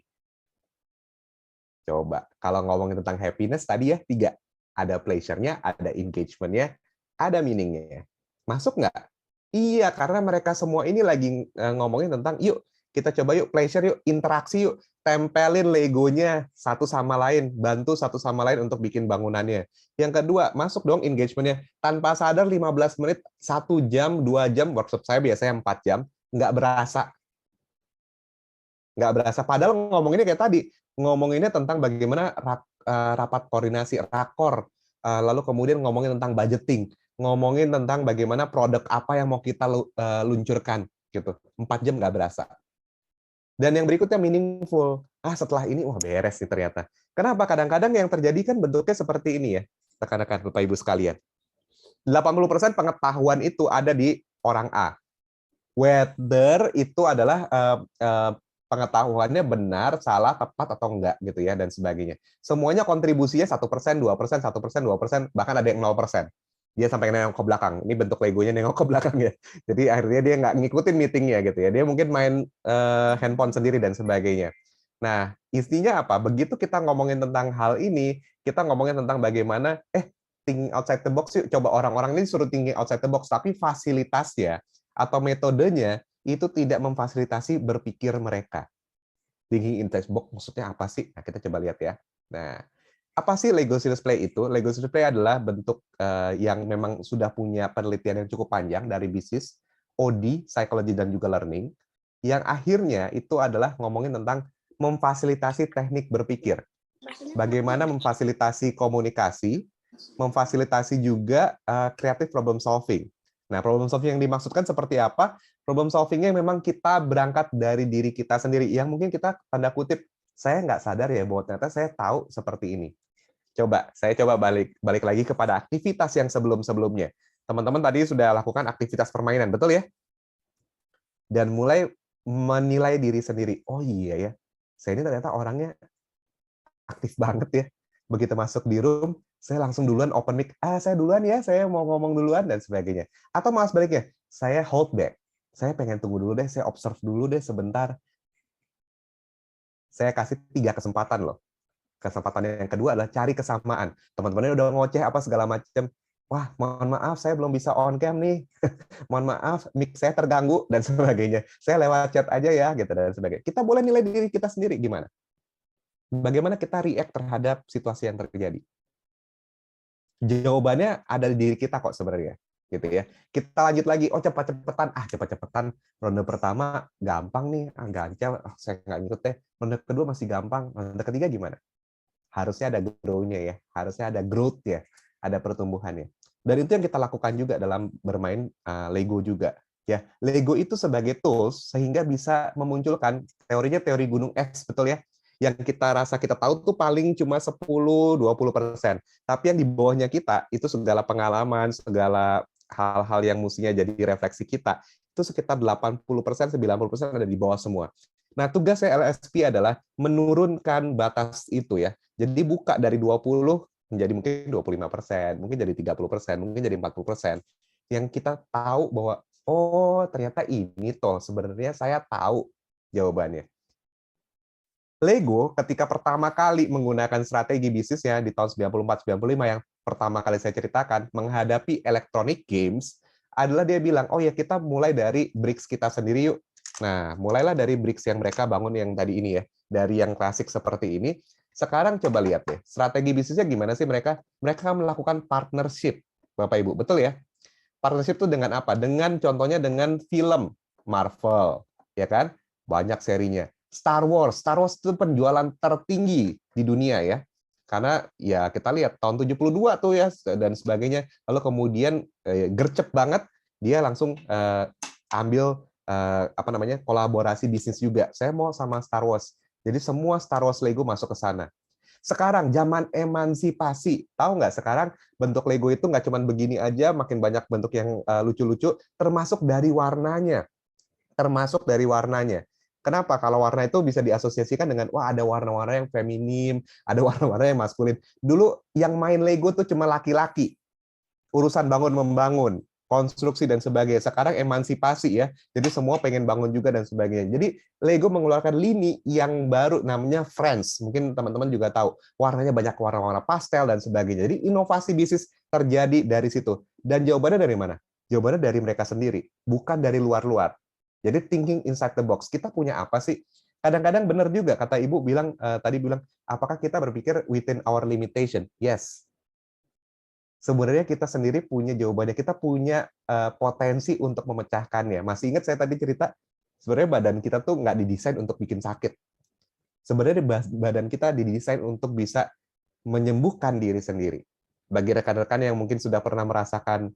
Coba, kalau ngomongin tentang happiness tadi ya, 3. Ada pleasure-nya, ada engagement-nya, ada meaning-nya. Masuk nggak? Iya, karena mereka semua ini lagi ngomongin tentang, yuk kita coba yuk pleasure yuk, interaksi yuk, tempelin legonya satu sama lain, bantu satu sama lain untuk bikin bangunannya. Yang kedua, masuk dong engagement-nya. Tanpa sadar 15 menit, 1 jam, 2 jam, workshop saya biasanya 4 jam, nggak berasa. Nggak berasa. Padahal ngomonginnya kayak tadi, ngomonginnya tentang bagaimana rapat koordinasi, rakor, lalu kemudian ngomongin tentang budgeting, ngomongin tentang bagaimana produk apa yang mau kita luncurkan, gitu. 4 jam nggak berasa. Dan yang berikutnya meaningful. Setelah ini, wah beres nih ternyata. Kenapa? Kadang-kadang yang terjadi kan bentuknya seperti ini ya, rekan-rekan Bapak Ibu sekalian. 80% pengetahuan itu ada di orang A. Whether itu adalah pengetahuannya benar, salah, tepat atau enggak gitu ya dan sebagainya. Semuanya kontribusinya 1%, 2%, 1%, 2%, bahkan ada yang 0%. Dia sampai nengok ke belakang. Ini bentuk legonya nengok ke belakang ya. Jadi akhirnya dia nggak ngikutin meetingnya gitu ya. Dia mungkin main handphone sendiri dan sebagainya. Nah, intinya apa? Begitu kita ngomongin tentang hal ini, kita ngomongin tentang bagaimana, thinking outside the box yuk. Coba orang-orang ini suruh thinking outside the box, tapi fasilitasnya atau metodenya itu tidak memfasilitasi berpikir mereka. Thinking inside the box maksudnya apa sih? Nah, kita coba lihat ya. Nah, apa sih Lego Serious Play itu? Lego Serious Play adalah bentuk yang memang sudah punya penelitian yang cukup panjang dari bisnis, OD, psychology, dan juga learning, yang akhirnya itu adalah ngomongin tentang memfasilitasi teknik berpikir. Bagaimana memfasilitasi komunikasi, memfasilitasi juga creative problem solving. Nah, problem solving yang dimaksudkan seperti apa? Problem solvingnya memang kita berangkat dari diri kita sendiri, yang mungkin kita tanda kutip, saya nggak sadar ya bahwa ternyata saya tahu seperti ini. Saya coba balik lagi kepada aktivitas yang sebelum-sebelumnya. Teman-teman tadi sudah lakukan aktivitas permainan, betul ya? Dan mulai menilai diri sendiri. Oh iya ya, saya ini ternyata orangnya aktif banget ya. Begitu masuk di room, saya langsung duluan open mic. Saya duluan ya, saya mau ngomong duluan dan sebagainya. Atau malah sebaliknya, saya hold back. Saya pengen tunggu dulu deh, saya observe dulu deh sebentar. Saya kasih 3 kesempatan loh. Kesempatan yang kedua adalah cari kesamaan. Teman-temannya udah ngoceh apa segala macam. Wah, mohon maaf saya belum bisa on cam nih. Mohon maaf mic saya terganggu dan sebagainya. Saya lewat chat aja ya gitu dan sebagainya. Kita boleh nilai diri kita sendiri gimana? Bagaimana kita react terhadap situasi yang terjadi? Jawabannya ada di diri kita kok sebenarnya, gitu ya. Kita lanjut lagi, cepat-cepatan, ronde pertama gampang nih, gancel, saya nggak ngikut deh. Ronde kedua masih gampang, ronde ketiga gimana? Harusnya ada grow-nya ya, harusnya ada growth ya, ada pertumbuhannya. Dan itu yang kita lakukan juga dalam bermain Lego juga. Ya, Lego itu sebagai tools sehingga bisa memunculkan teorinya teori gunung es, betul ya? Yang kita rasa kita tahu tuh paling cuma 10-20%. Tapi yang di bawahnya kita itu segala pengalaman, segala hal-hal yang mestinya jadi refleksi kita, itu sekitar 80%, 90% ada di bawah semua. Nah, tugasnya LSP adalah menurunkan batas itu ya. Jadi buka dari 20 menjadi mungkin 25%, mungkin jadi 30%, mungkin jadi 40%. Yang kita tahu bahwa, oh ternyata ini toh sebenarnya saya tahu jawabannya. Lego ketika pertama kali menggunakan strategi bisnisnya di tahun 94-95 yang pertama kali saya ceritakan, menghadapi electronic games, adalah dia bilang, oh ya kita mulai dari bricks kita sendiri yuk. Nah, mulailah dari bricks yang mereka bangun yang tadi ini ya, dari yang klasik seperti ini. Sekarang coba lihat deh, strategi bisnisnya gimana sih mereka? Mereka melakukan partnership, Bapak Ibu, betul ya? Partnership itu dengan apa? Dengan contohnya dengan film Marvel, ya kan? Banyak serinya. Star Wars itu penjualan tertinggi di dunia ya. Karena ya kita lihat tahun 72 tuh ya dan sebagainya. Lalu kemudian gercep banget dia langsung ambil apa namanya? Kolaborasi bisnis juga. Saya mau sama Star Wars. Jadi semua Star Wars Lego masuk ke sana. Sekarang zaman emansipasi, tahu nggak sekarang bentuk Lego itu nggak cuma begini aja, makin banyak bentuk yang lucu-lucu, termasuk dari warnanya. Termasuk dari warnanya. Kenapa? Kalau warna itu bisa diasosiasikan dengan, wah ada warna-warna yang feminim, ada warna-warna yang maskulin. Dulu yang main Lego tuh cuma laki-laki. Urusan bangun-membangun, konstruksi dan sebagainya. Sekarang emansipasi ya. Jadi semua pengen bangun juga dan sebagainya. Jadi Lego mengeluarkan lini yang baru namanya Friends. Mungkin teman-teman juga tahu. Warnanya banyak warna-warna pastel dan sebagainya. Jadi inovasi bisnis terjadi dari situ. Dan jawabannya dari mana? Jawabannya dari mereka sendiri, bukan dari luar-luar. Jadi thinking inside the box. Kita punya apa sih? Kadang-kadang benar juga kata Ibu bilang tadi bilang, apakah kita berpikir within our limitation? Yes. Sebenarnya kita sendiri punya jawabannya, kita punya potensi untuk memecahkannya. Masih ingat saya tadi cerita, sebenarnya badan kita tuh nggak didesain untuk bikin sakit. Sebenarnya badan kita didesain untuk bisa menyembuhkan diri sendiri. Bagi rekan-rekan yang mungkin sudah pernah merasakan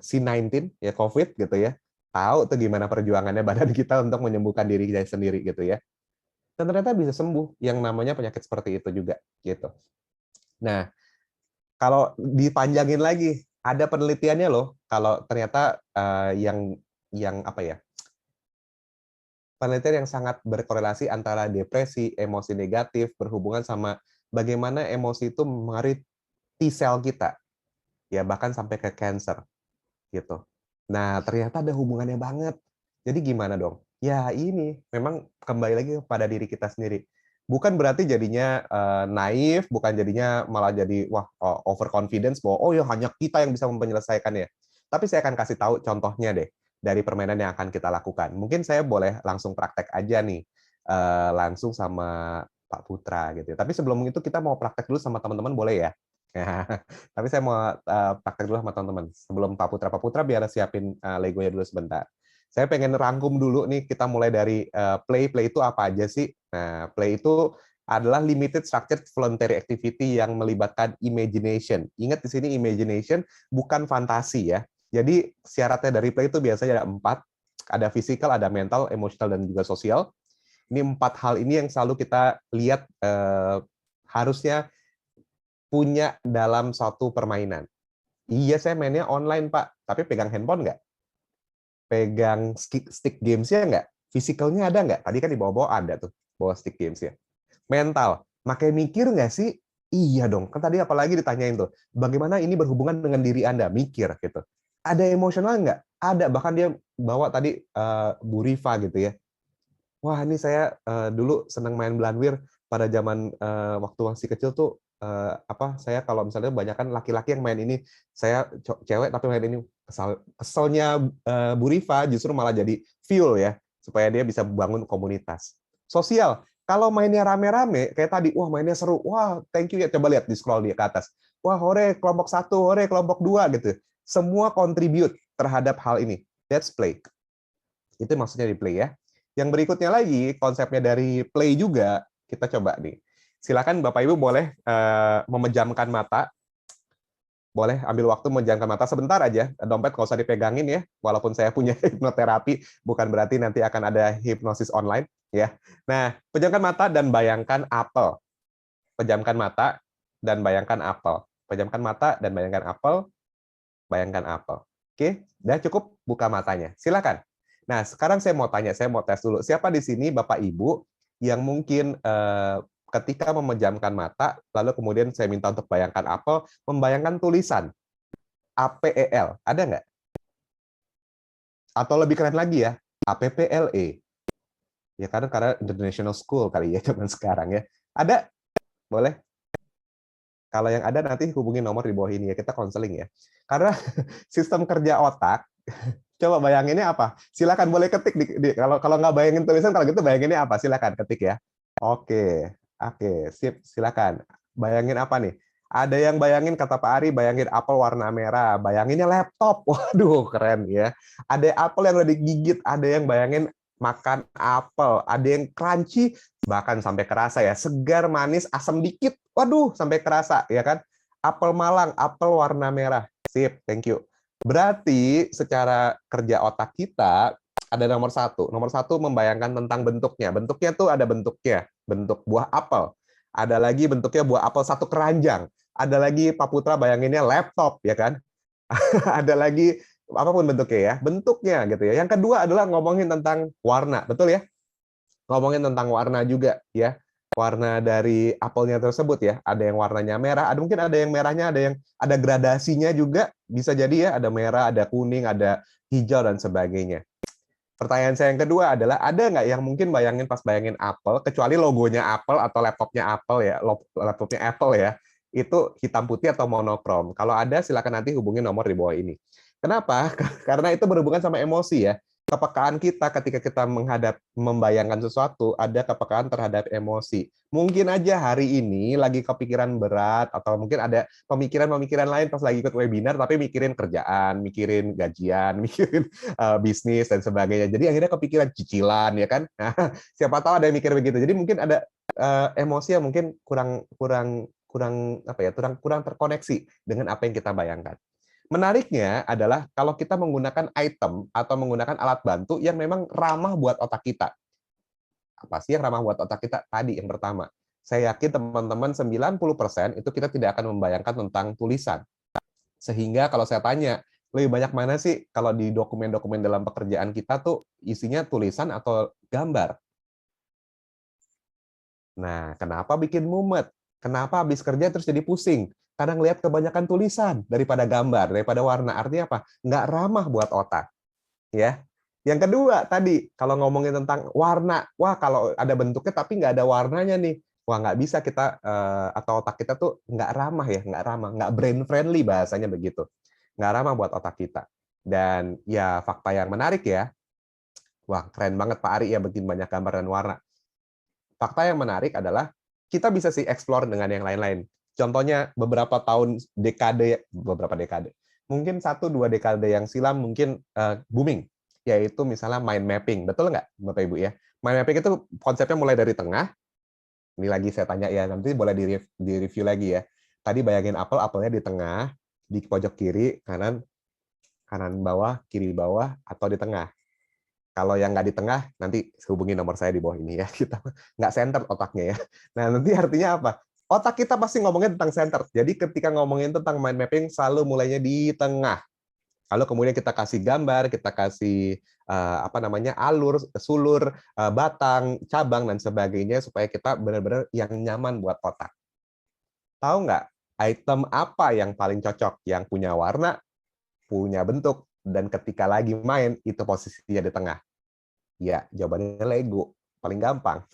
C19, ya COVID gitu ya, tahu tuh gimana perjuangannya badan kita untuk menyembuhkan diri sendiri gitu ya. Dan ternyata bisa sembuh yang namanya penyakit seperti itu juga gitu. Nah, kalau dipanjangin lagi, ada penelitiannya loh. Kalau ternyata yang apa ya? Penelitian yang sangat berkorelasi antara depresi, emosi negatif berhubungan sama bagaimana emosi itu mengaruhi T-sel kita. Ya bahkan sampai ke cancer gitu. Nah, ternyata ada hubungannya banget. Jadi gimana dong? Ya ini, memang kembali lagi pada diri kita sendiri. Bukan berarti jadinya naif, bukan jadinya malah jadi wah overconfidence bahwa oh ya hanya kita yang bisa menyelesaikannya. Tapi saya akan kasih tahu contohnya deh dari permainan yang akan kita lakukan. Mungkin saya boleh langsung praktek aja nih, langsung sama Pak Putra gitu. Tapi sebelum itu kita mau praktek dulu sama teman-teman boleh ya? Tapi saya mau praktek dulu sama teman-teman. Sebelum Pak Putra biar siapin Legonya dulu sebentar. Saya pengen rangkum dulu nih, kita mulai dari play. Play itu apa aja sih? Nah, play itu adalah limited structured voluntary activity yang melibatkan imagination. Ingat di sini imagination bukan fantasi ya. Jadi syaratnya dari play itu biasanya ada 4. Ada physical, ada mental, emotional, dan juga sosial. Ini 4 hal ini yang selalu kita lihat harusnya punya dalam satu permainan. Iya, saya mainnya online, Pak. Tapi pegang handphone nggak? Pegang stick games-nya nggak? Fisikalnya ada nggak? Tadi kan di bawah-bawah ada tuh, bawa stick games-nya. Mental, makai mikir nggak sih? Iya dong, kan tadi apalagi ditanyain tuh, bagaimana ini berhubungan dengan diri Anda? Mikir gitu. Ada emosional nggak? Ada, bahkan dia bawa tadi Bu Rifa gitu ya. Wah, ini saya dulu senang main Belanwir pada zaman waktu masih kecil tuh saya kalau misalnya banyak kan laki-laki yang main ini, saya cewek tapi main ini keselnya Bu Rifa justru malah jadi fuel ya supaya dia bisa bangun komunitas. Sosial, kalau mainnya rame-rame kayak tadi, wah mainnya seru, wah thank you ya, coba lihat di scroll dia ke atas. Wah, hore kelompok 1, hore kelompok 2 gitu. Semua contribute terhadap hal ini. That's play. Itu maksudnya di play ya. Yang berikutnya lagi, konsepnya dari play juga, kita coba nih. Silakan Bapak Ibu boleh memejamkan mata, boleh ambil waktu memejamkan mata sebentar aja, dompet nggak usah dipegangin ya, walaupun saya punya hipnoterapi, bukan berarti nanti akan ada hipnosis online. Ya. Nah, pejamkan mata dan bayangkan apel. Pejamkan mata dan bayangkan apel. Pejamkan mata dan bayangkan apel, bayangkan apel. Oke, udah cukup buka matanya. Silakan. Nah, sekarang saya mau tanya, saya mau tes dulu. Siapa di sini Bapak Ibu yang mungkin ketika memejamkan mata, lalu kemudian saya minta untuk bayangkan apel, membayangkan tulisan APEL. Ada nggak? Atau lebih keren lagi ya, APPLE. Ya karena International School kali ya zaman sekarang ya. Ada? Boleh? Kalau yang ada nanti hubungi nomor di bawah ini ya, kita konseling ya. Karena sistem kerja otak, coba bayanginnya apa? Silakan boleh ketik kalau kalau nggak bayangin tulisan, kalau gitu bayanginnya apa? Silakan ketik ya. Oke, sip, silakan. Bayangin apa nih? Ada yang bayangin kata Pak Ari, bayangin apel warna merah, bayanginnya laptop. Waduh, keren ya. Ada apel yang udah digigit, ada yang bayangin makan apel, ada yang crunchy, bahkan sampai kerasa ya, segar, manis, asam dikit. Waduh, sampai kerasa ya kan? Apel Malang, apel warna merah. Sip, thank you. Berarti secara kerja otak kita ada nomor 1. Nomor 1 membayangkan tentang bentuknya. Bentuknya tuh ada bentuknya, bentuk buah apel. Ada lagi bentuknya buah apel satu keranjang. Ada lagi Pak Putra bayanginnya laptop, ya kan? Ada lagi apapun bentuknya ya, bentuknya gitu ya. Yang kedua adalah ngomongin tentang warna, betul ya? Ngomongin tentang warna juga ya. Warna dari apelnya tersebut ya. Ada yang warnanya merah, ada mungkin ada yang merahnya, ada gradasinya juga, bisa jadi ya, ada merah, ada kuning, ada hijau dan sebagainya. Pertanyaan saya yang kedua adalah, ada nggak yang mungkin bayangin pas bayangin Apple, kecuali logonya Apple atau laptopnya Apple ya, laptopnya Apple ya, itu hitam putih atau monokrom. Kalau ada, silakan nanti hubungi nomor di bawah ini. Kenapa? Karena itu berhubungan sama emosi ya. Kepekaan kita ketika kita membayangkan sesuatu, ada kepekaan terhadap emosi. Mungkin aja hari ini lagi kepikiran berat, atau mungkin ada pemikiran-pemikiran lain pas lagi ikut webinar, tapi mikirin kerjaan, mikirin gajian, mikirin bisnis dan sebagainya. Jadi akhirnya kepikiran cicilan ya kan. Nah, siapa tahu ada yang mikir begitu. Jadi mungkin ada emosi yang mungkin kurang terkoneksi dengan apa yang kita bayangkan. Menariknya adalah kalau kita menggunakan item atau menggunakan alat bantu yang memang ramah buat otak kita. Apa sih yang ramah buat otak kita? Tadi yang pertama. Saya yakin teman-teman 90% itu kita tidak akan membayangkan tentang tulisan. Sehingga kalau saya tanya, lebih banyak mana sih kalau di dokumen-dokumen dalam pekerjaan kita tuh isinya tulisan atau gambar? Nah, kenapa bikin mumet? Kenapa habis kerja terus jadi pusing? Karena ngelihat kebanyakan tulisan daripada gambar, daripada warna. Artinya apa? Nggak ramah buat otak. Ya. Yang kedua tadi, kalau ngomongin tentang warna, wah kalau ada bentuknya tapi nggak ada warnanya nih, wah nggak bisa kita, atau otak kita tuh nggak ramah ya, nggak ramah, nggak brain friendly bahasanya begitu. Nggak ramah buat otak kita. Dan ya fakta yang menarik ya, wah keren banget Pak Ari ya bikin banyak gambar dan warna. Fakta yang menarik adalah kita bisa sih explore dengan yang lain-lain. Contohnya beberapa dekade, mungkin 1-2 dekade yang silam mungkin booming, yaitu misalnya mind mapping. Betul nggak Bapak Ibu ya? Mind mapping itu konsepnya mulai dari tengah. Ini lagi saya tanya ya, nanti boleh di-review lagi ya. Tadi bayangin apel, apelnya di tengah, di pojok kiri, kanan, kanan bawah, kiri bawah, atau di tengah. Kalau yang nggak di tengah, nanti hubungi nomor saya di bawah ini ya. Kita nggak center otaknya ya. Nah, nanti artinya apa? Otak kita pasti ngomongin tentang center. Jadi ketika ngomongin tentang mind mapping, selalu mulainya di tengah. Lalu kemudian kita kasih gambar, kita kasih apa namanya alur, sulur, batang, cabang dan sebagainya supaya kita benar-benar yang nyaman buat otak. Tahu nggak item apa yang paling cocok? Yang punya warna, punya bentuk, dan ketika lagi main itu posisinya di tengah. Ya, jawabannya Lego. Paling gampang.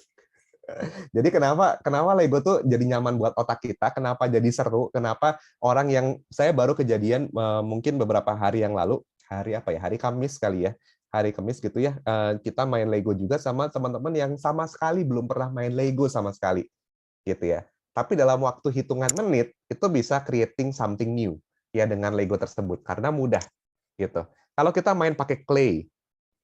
Jadi kenapa Lego tuh jadi nyaman buat otak kita, kenapa jadi seru, kenapa orang yang saya baru kejadian mungkin beberapa hari yang lalu, hari apa ya? Hari Kamis kali ya. Hari Kamis gitu ya. Kita main Lego juga sama teman-teman yang sama sekali belum pernah main Lego sama sekali. Gitu ya. Tapi dalam waktu hitungan menit itu bisa creating something new ya dengan Lego tersebut karena mudah gitu. Kalau kita main pakai clay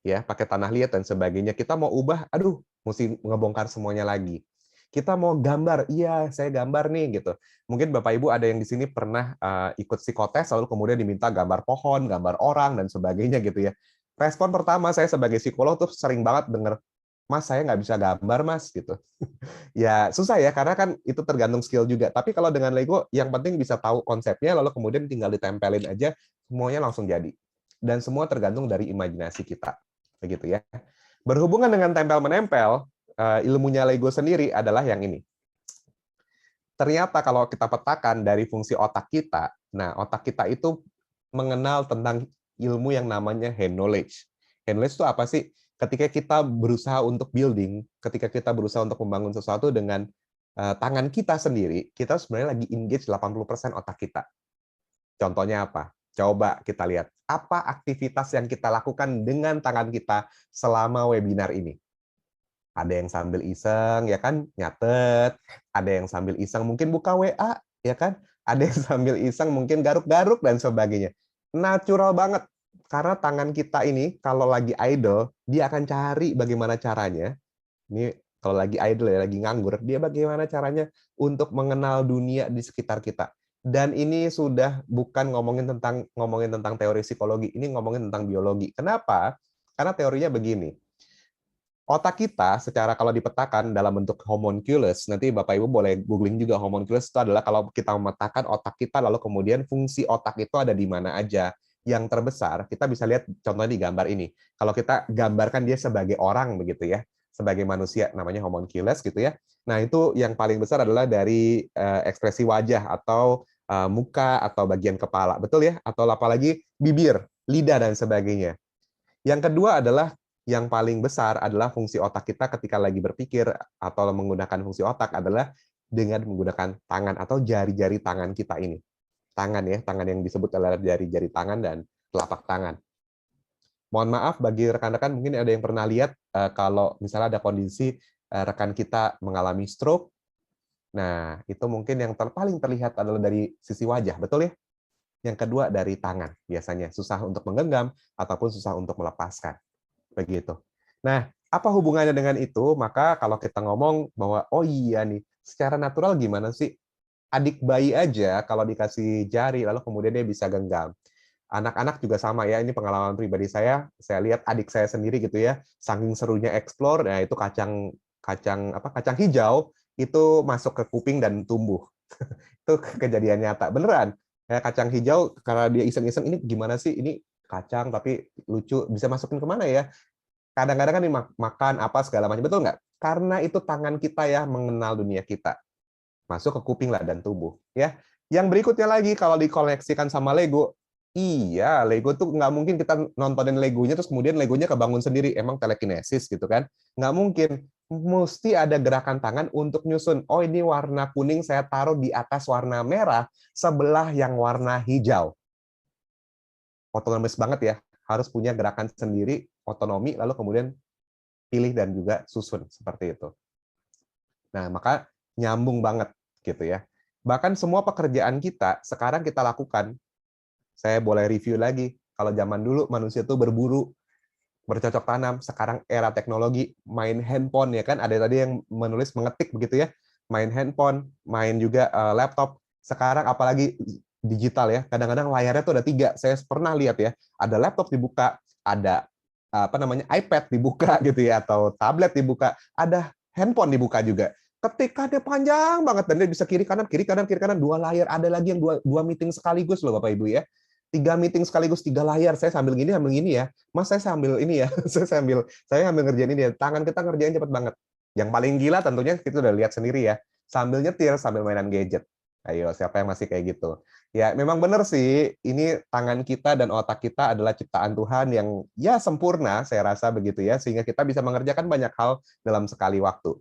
ya, pakai tanah liat dan sebagainya, kita mau ubah, aduh, mesti ngebongkar semuanya lagi. Kita mau gambar, iya, saya gambar nih gitu. Mungkin Bapak Ibu ada yang di sini pernah ikut psikotes, lalu kemudian diminta gambar pohon, gambar orang dan sebagainya gitu ya. Respon pertama saya sebagai psikolog tuh sering banget denger, Mas, saya nggak bisa gambar, Mas, gitu. Ya susah ya, karena kan itu tergantung skill juga. Tapi kalau dengan Lego, yang penting bisa tahu konsepnya, lalu kemudian tinggal ditempelin aja, semuanya langsung jadi. Dan semua tergantung dari imajinasi kita. Begitu ya. Berhubungan dengan tempel-menempel, ilmunya Lego sendiri adalah yang ini. Ternyata kalau kita petakan dari fungsi otak kita, nah otak kita itu mengenal tentang ilmu yang namanya hand knowledge. Hand knowledge itu apa sih? Ketika kita berusaha untuk building, ketika kita berusaha untuk membangun sesuatu dengan tangan kita sendiri, kita sebenarnya lagi engage 80% otak kita. Contohnya apa? Coba kita lihat, apa aktivitas yang kita lakukan dengan tangan kita selama webinar ini? Ada yang sambil iseng, ya kan, nyatet. Ada yang sambil iseng mungkin buka WA, ya kan? Ada yang sambil iseng mungkin garuk-garuk dan sebagainya. Natural banget. Karena tangan kita ini kalau lagi idle, dia akan cari bagaimana caranya. Ini kalau lagi idle ya, lagi nganggur, dia bagaimana caranya untuk mengenal dunia di sekitar kita. Dan ini sudah bukan ngomongin tentang teori psikologi, ini ngomongin tentang biologi. Kenapa? Karena teorinya begini. Otak kita secara kalau dipetakan dalam bentuk homunculus, nanti Bapak Ibu boleh googling juga, homunculus itu adalah kalau kita memetakan otak kita lalu kemudian fungsi otak itu ada di mana aja. Yang terbesar, kita bisa lihat contohnya di gambar ini. Kalau kita gambarkan dia sebagai orang begitu ya, sebagai manusia namanya homunculus gitu ya. Nah, itu yang paling besar adalah dari ekspresi wajah atau muka atau bagian kepala, betul ya? Atau apalagi bibir, lidah dan sebagainya. Yang kedua adalah yang paling besar adalah fungsi otak kita ketika lagi berpikir atau menggunakan fungsi otak adalah dengan menggunakan tangan atau jari-jari tangan kita ini. Tangan ya, tangan yang disebut adalah jari-jari tangan dan telapak tangan. Mohon maaf bagi rekan-rekan mungkin ada yang pernah lihat kalau misalnya ada kondisi rekan kita mengalami stroke. Nah, itu mungkin yang paling terlihat adalah dari sisi wajah, betul ya? Yang kedua dari tangan, biasanya susah untuk menggenggam ataupun susah untuk melepaskan. Begitu. Nah, apa hubungannya dengan itu? Maka kalau kita ngomong bahwa, oh iya nih, secara natural gimana sih? Adik bayi aja kalau dikasih jari, lalu kemudian dia bisa genggam. Anak-anak juga sama ya, ini pengalaman pribadi saya lihat adik saya sendiri gitu ya, saking serunya explore, nah itu kacang hijau itu masuk ke kuping dan tumbuh. Itu kejadian nyata, beneran. Ya, kacang hijau karena dia iseng-iseng ini gimana sih? Ini kacang tapi lucu, bisa masukin kemana ya? Kadang-kadang kan makan apa segala macam, betul nggak? Karena itu tangan kita ya mengenal dunia kita. Masuk ke kuping lah dan tubuh. Ya. Yang berikutnya lagi kalau dikoleksikan sama Lego, Iya, Lego tuh nggak mungkin kita nontonin Legonya terus kemudian Legonya kebangun sendiri. Emang telekinesis gitu kan? Nggak mungkin. Mesti ada gerakan tangan untuk nyusun. Oh, ini warna kuning saya taruh di atas warna merah sebelah yang warna hijau. Otonomis banget ya. Harus punya gerakan sendiri, otonomi, lalu kemudian pilih dan juga susun seperti itu. Nah, maka nyambung banget gitu ya. Bahkan semua pekerjaan kita sekarang kita lakukan. Saya boleh review lagi. Kalau zaman dulu manusia itu berburu, bercocok tanam. Sekarang era teknologi, main handphone ya kan. Ada tadi yang menulis mengetik begitu ya. Main handphone, main juga laptop. Sekarang apalagi digital ya. Kadang-kadang layarnya tuh ada 3. Saya pernah lihat ya. Ada laptop dibuka, ada apa namanya iPad dibuka gitu ya, atau tablet dibuka, ada handphone dibuka juga. Ketikannya panjang banget dan dia bisa kiri kanan kiri kanan kiri kanan, 2 layar. Ada lagi yang dua meeting sekaligus loh Bapak Ibu ya. 3 meeting sekaligus, 3 layar. Saya sambil gini ya. Mas saya sambil ini ya. saya sambil ngerjain ini ya. Tangan kita ngerjain cepet banget. Yang paling gila tentunya kita udah lihat sendiri ya. Sambil nyetir, sambil mainan gadget. Ayo, siapa yang masih kayak gitu? Ya, memang benar sih. Ini tangan kita dan otak kita adalah ciptaan Tuhan yang ya sempurna, saya rasa begitu ya. Sehingga kita bisa mengerjakan banyak hal dalam sekali waktu.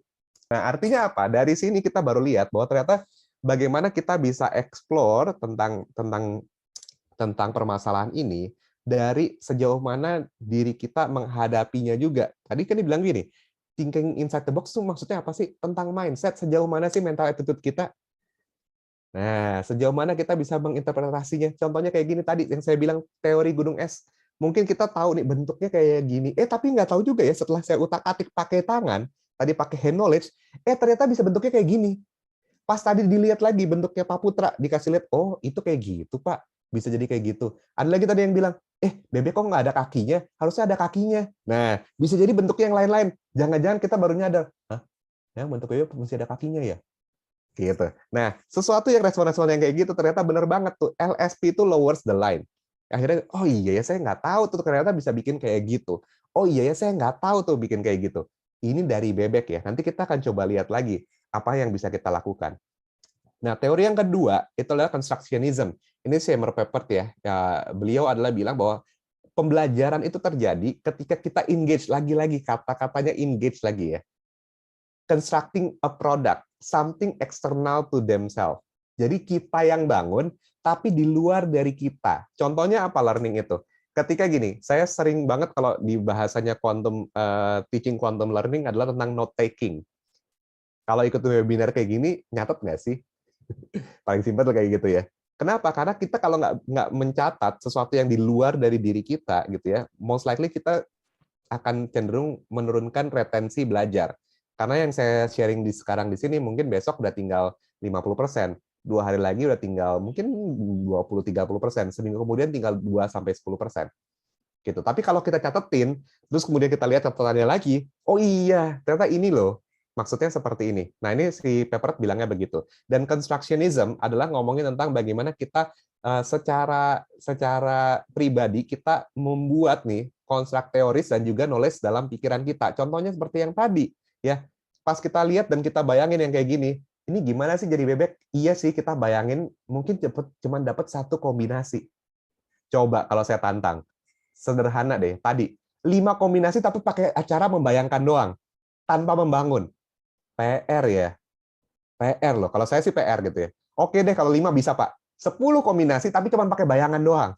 Nah, artinya apa? Dari sini kita baru lihat bahwa ternyata bagaimana kita bisa explore tentang permasalahan ini dari sejauh mana diri kita menghadapinya juga. Tadi kan dibilang gini, thinking inside the box itu maksudnya apa sih? Tentang mindset, sejauh mana sih mental attitude kita? Nah, sejauh mana kita bisa menginterpretasinya? Contohnya kayak gini tadi, yang saya bilang teori gunung es. Mungkin kita tahu nih bentuknya kayak gini, tapi nggak tahu juga ya setelah saya utak-atik pakai tangan, tadi pakai hand knowledge, ternyata bisa bentuknya kayak gini. Pas tadi dilihat lagi bentuknya Pak Putra, dikasih lihat, oh itu kayak gitu Pak, bisa jadi kayak gitu. Ada lagi tadi yang bilang, bebek kok nggak ada kakinya, harusnya ada kakinya. Nah, bisa jadi bentuknya yang lain-lain. Jangan-jangan kita baru nyadar, hah, ya bentuk bebek masih ada kakinya ya? Gitu. Nah, sesuatu yang respon-respon yang kayak gitu ternyata benar banget tuh. LSP itu lowers the line. Akhirnya, oh iya ya saya nggak tahu tuh ternyata bisa bikin kayak gitu. Oh iya ya saya nggak tahu tuh bikin kayak gitu. Ini dari bebek ya. Nanti kita akan coba lihat lagi apa yang bisa kita lakukan. Nah, teori yang kedua itu adalah constructionism. Ini Seymour Papert ya. Beliau adalah bilang bahwa pembelajaran itu terjadi ketika kita engage, lagi-lagi kata-katanya engage lagi ya. Constructing a product, something external to themselves. Jadi kita yang bangun, tapi di luar dari kita. Contohnya apa learning itu? Ketika gini, saya sering banget kalau di bahasanya teaching quantum learning adalah tentang note taking. Kalau ikut webinar kayak gini, nyatet nggak sih? Paling simpel kayak gitu ya. Kenapa? Karena kita kalau nggak mencatat sesuatu yang di luar dari diri kita, gitu ya, most likely kita akan cenderung menurunkan retensi belajar. Karena yang saya sharing sekarang di sini mungkin besok udah tinggal 50%, 2 hari lagi udah tinggal mungkin 20-30%, seminggu kemudian tinggal 2-10%. Gitu. Tapi kalau kita catetin, terus kemudian kita lihat catatannya lagi, oh iya, ternyata ini loh, maksudnya seperti ini. Nah, ini si Papert bilangnya begitu. Dan constructionism adalah ngomongin tentang bagaimana kita secara pribadi kita membuat nih konstruk teoris dan juga knowledge dalam pikiran kita. Contohnya seperti yang tadi, ya. Pas kita lihat dan kita bayangin yang kayak gini, ini gimana sih jadi bebek? Iya sih, kita bayangin mungkin cuma dapat satu kombinasi. Coba kalau saya tantang. Sederhana deh, tadi 5 kombinasi tapi pakai acara membayangkan doang, tanpa membangun. PR ya. PR loh. Kalau saya sih PR gitu ya. Oke deh kalau 5 bisa Pak. 10 kombinasi tapi cuma pakai bayangan doang.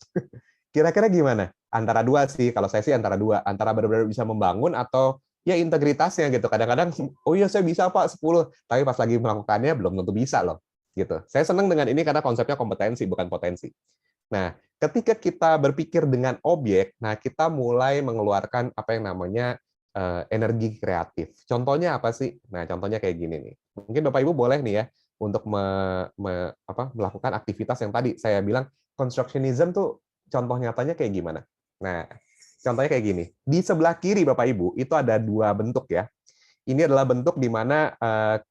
Kira-kira gimana? Antara 2 sih. Kalau saya sih antara 2. Antara benar-benar bisa membangun atau ya integritasnya gitu. Kadang-kadang, oh iya saya bisa Pak 10. Tapi pas lagi melakukannya belum tentu bisa loh. Gitu. Saya senang dengan ini karena konsepnya kompetensi bukan potensi. Nah, ketika kita berpikir dengan objek, nah kita mulai mengeluarkan apa yang namanya energi kreatif. Contohnya apa sih? Nah, contohnya kayak gini nih. Mungkin Bapak Ibu boleh nih ya untuk melakukan aktivitas yang tadi saya bilang constructionism tuh contoh nyatanya kayak gimana. Nah, contohnya kayak gini. Di sebelah kiri Bapak Ibu itu ada 2 bentuk ya. Ini adalah bentuk di mana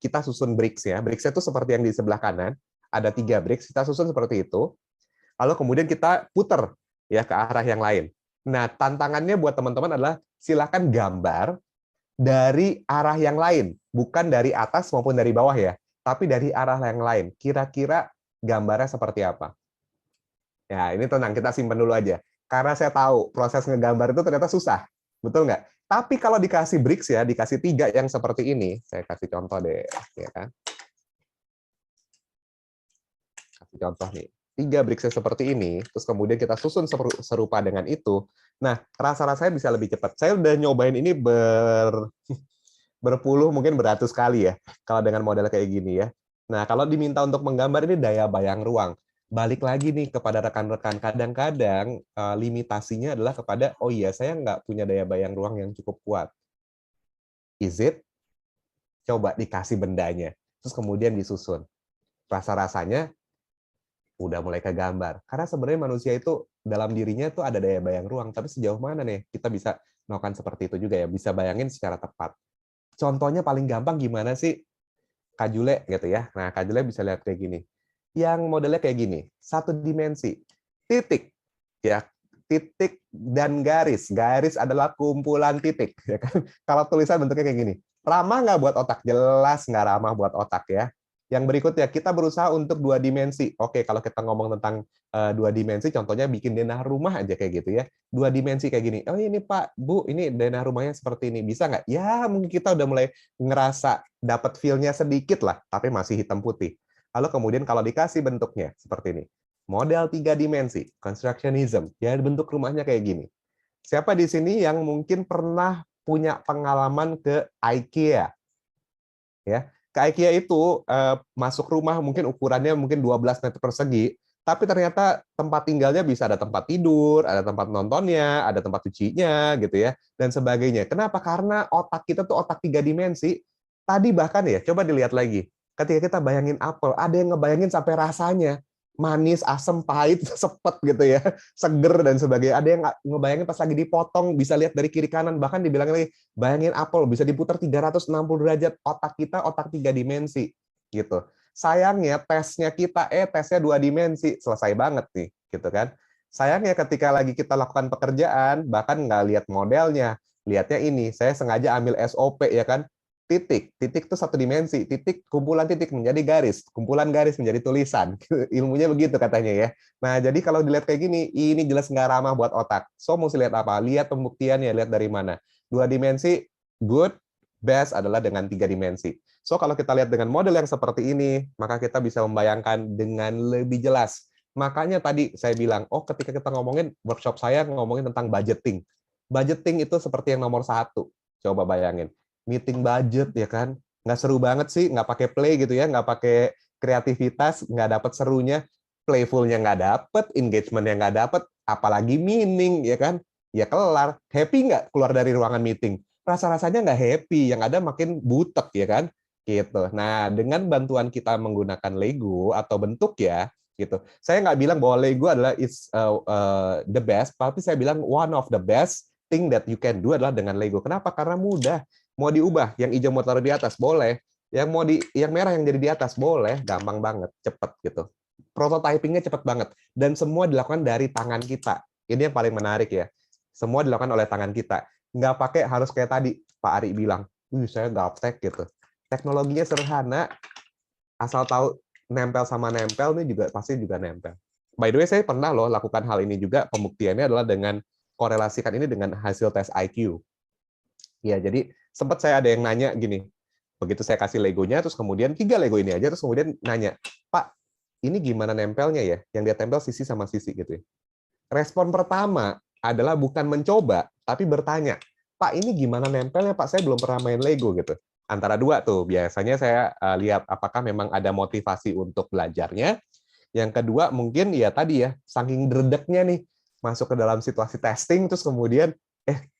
kita susun bricks ya. Bricks itu seperti yang di sebelah kanan. Ada 3 bricks, kita susun seperti itu. Lalu kemudian kita putar ya ke arah yang lain. Nah, tantangannya buat teman-teman adalah silakan gambar dari arah yang lain, bukan dari atas maupun dari bawah ya, tapi dari arah yang lain. Kira-kira gambarnya seperti apa? Ya, ini tenang, kita simpan dulu aja. Karena saya tahu proses ngegambar itu ternyata susah. Betul nggak? Tapi kalau dikasih bricks ya, dikasih 3 yang seperti ini, saya kasih contoh deh, ya kan? Kasih contoh nih. 3 bricksnya seperti ini, terus kemudian kita susun serupa dengan itu. Nah, rasa-rasanya bisa lebih cepat. Saya udah nyobain ini berpuluh, mungkin beratus kali ya, kalau dengan model kayak gini ya. Nah, kalau diminta untuk menggambar ini daya bayang ruang. Balik lagi nih kepada rekan-rekan, kadang-kadang limitasinya adalah kepada, oh iya, saya nggak punya daya bayang ruang yang cukup kuat. Is it? Coba dikasih bendanya, terus kemudian disusun. Rasa-rasanya udah mulai kegambar. Karena sebenarnya manusia itu dalam dirinya tuh ada daya bayang ruang, tapi sejauh mana nih kita bisa melakukan seperti itu juga ya, bisa bayangin secara tepat. Contohnya paling gampang gimana sih? Kak Jule gitu ya. Nah, Kak Jule bisa lihat kayak gini. Yang modelnya kayak gini, satu dimensi, titik, ya, titik dan garis. Garis adalah kumpulan titik. Ya kan? Kalau tulisan bentuknya kayak gini, ramah nggak buat otak? Jelas nggak ramah buat otak ya. Yang berikutnya, kita berusaha untuk 2 dimensi. Oke, kalau kita ngomong tentang 2 dimensi, contohnya bikin denah rumah aja kayak gitu ya. 2 dimensi kayak gini. Oh ini Pak, Bu, ini denah rumahnya seperti ini. Bisa nggak? Ya mungkin kita udah mulai ngerasa dapat feel-nya sedikit lah, tapi masih hitam putih. Lalu kemudian kalau dikasih bentuknya seperti ini. Model 3 dimensi, constructionism. Ya bentuk rumahnya kayak gini. Siapa di sini yang mungkin pernah punya pengalaman ke IKEA? Ya, ke IKEA itu masuk rumah mungkin ukurannya mungkin 12 meter persegi, tapi ternyata tempat tinggalnya bisa ada tempat tidur, ada tempat nontonnya, ada tempat cucinya gitu ya, dan sebagainya. Kenapa? Karena otak kita tuh otak 3 dimensi. Tadi bahkan ya, coba dilihat lagi. Ketika kita bayangin apel, ada yang ngebayangin sampai rasanya manis, asam, pahit, sepet gitu ya, seger dan sebagainya. Ada yang ngebayangin pas lagi dipotong bisa lihat dari kiri kanan, bahkan dibilang lagi bayangin apel bisa diputar 360 derajat, otak kita otak 3 dimensi gitu. Sayangnya tesnya 2 dimensi, selesai banget nih gitu kan. Sayangnya ketika lagi kita lakukan pekerjaan bahkan nggak lihat modelnya, lihatnya ini, saya sengaja ambil SOP ya kan, titik itu 1 dimensi, titik kumpulan titik menjadi garis, kumpulan garis menjadi tulisan. Ilmunya begitu katanya ya. Nah, jadi kalau dilihat kayak gini, ini jelas nggak ramah buat otak. So, mesti lihat apa? Lihat pembuktiannya, lihat dari mana. 2 dimensi, good, best adalah dengan 3 dimensi. So, kalau kita lihat dengan model yang seperti ini, maka kita bisa membayangkan dengan lebih jelas. Makanya tadi saya bilang, oh ketika kita ngomongin, workshop saya ngomongin tentang budgeting. Budgeting itu seperti yang nomor 1. Coba bayangin meeting budget ya kan, nggak seru banget sih, nggak pakai play gitu ya, nggak pakai kreativitas, nggak dapat serunya, playfulnya nggak dapet, engagementnya nggak dapet, apalagi meaning ya kan, ya kelar. Happy nggak keluar dari ruangan meeting? Rasa-rasanya nggak happy, yang ada makin butek ya kan, gitu. Nah dengan bantuan kita menggunakan Lego atau bentuk ya, gitu. Saya nggak bilang bahwa Lego adalah the best, tapi saya bilang one of the best thing that you can do adalah dengan Lego. Kenapa? Karena mudah. Mau diubah, yang hijau mau taruh di atas boleh, yang merah yang jadi di atas boleh, gampang banget, cepet gitu. Prototypingnya cepet banget dan semua dilakukan dari tangan kita. Ini yang paling menarik ya. Semua dilakukan oleh tangan kita. Nggak pakai harus kayak tadi Pak Ari bilang, saya gaptek gitu. Teknologinya sederhana, asal tahu nempel sama nempel nih juga pasti juga nempel. By the way, saya pernah loh lakukan hal ini juga. Pembuktiannya adalah dengan korelasikan ini dengan hasil tes IQ. Ya, jadi sempat saya ada yang nanya gini, begitu saya kasih Legonya, terus kemudian 3 Lego ini aja, terus kemudian nanya, Pak, ini gimana nempelnya ya? Yang dia tempel sisi sama sisi gitu ya. Respon pertama adalah bukan mencoba, tapi bertanya, Pak, ini gimana nempelnya Pak? Saya belum pernah main Lego gitu. Antara dua tuh, biasanya saya lihat apakah memang ada motivasi untuk belajarnya. Yang kedua mungkin ya tadi ya, saking dredegnya nih, masuk ke dalam situasi testing, terus kemudian,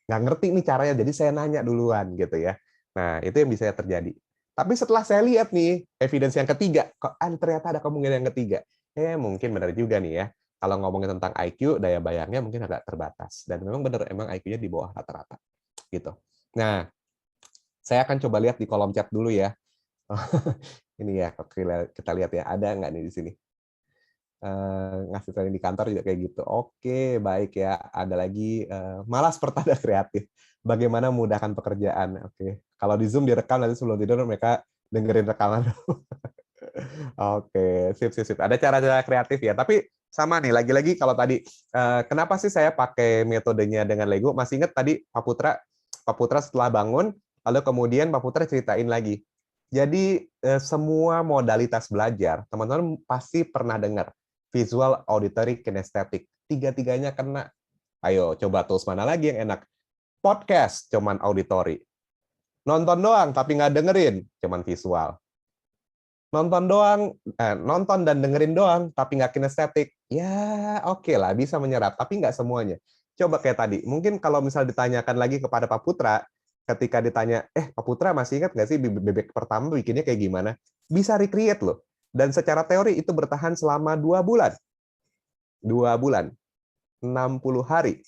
nggak ngerti nih caranya, jadi saya nanya duluan gitu ya. Nah, itu yang bisa terjadi. Tapi setelah saya lihat nih, evidence yang ketiga, kok ternyata ada kemungkinan yang ketiga. Mungkin benar juga nih ya. Kalau ngomongin tentang IQ, daya bayangnya mungkin agak terbatas. Dan memang benar, emang IQ-nya di bawah rata-rata. Gitu. Nah, saya akan coba lihat di kolom chat dulu ya. Ini ya, kita lihat ya, ada nggak nih di sini? Ngasih training di kantor juga kayak gitu. Oke, baik ya. Ada lagi malas pertanda kreatif. Bagaimana memudahkan pekerjaan? Oke. Kalau di Zoom direkam nanti sebelum tidur mereka dengerin rekaman. Oke, sip sip sip. Ada cara-cara kreatif ya. Tapi Sama nih, lagi-lagi kalau tadi, kenapa sih saya pakai metodenya dengan Lego? Masih ingat tadi Pak Putra setelah bangun, lalu kemudian Pak Putra ceritain lagi. Jadi semua modalitas belajar, teman-teman pasti pernah dengar visual, auditory, kinesthetic. Tiga-tiganya kena. Ayo coba tools mana lagi yang enak? Podcast cuman auditory. Nonton doang tapi nggak dengerin, cuman visual. Nonton dan dengerin doang tapi nggak kinestetik, ya oke lah bisa menyerap tapi nggak semuanya. Coba kayak tadi, mungkin kalau misal ditanyakan lagi kepada Pak Putra, ketika ditanya, Pak Putra masih ingat nggak sih bebek pertama bikinnya kayak gimana? Bisa recreate loh. Dan secara teori itu bertahan selama 2 bulan. 2 bulan, 60 hari.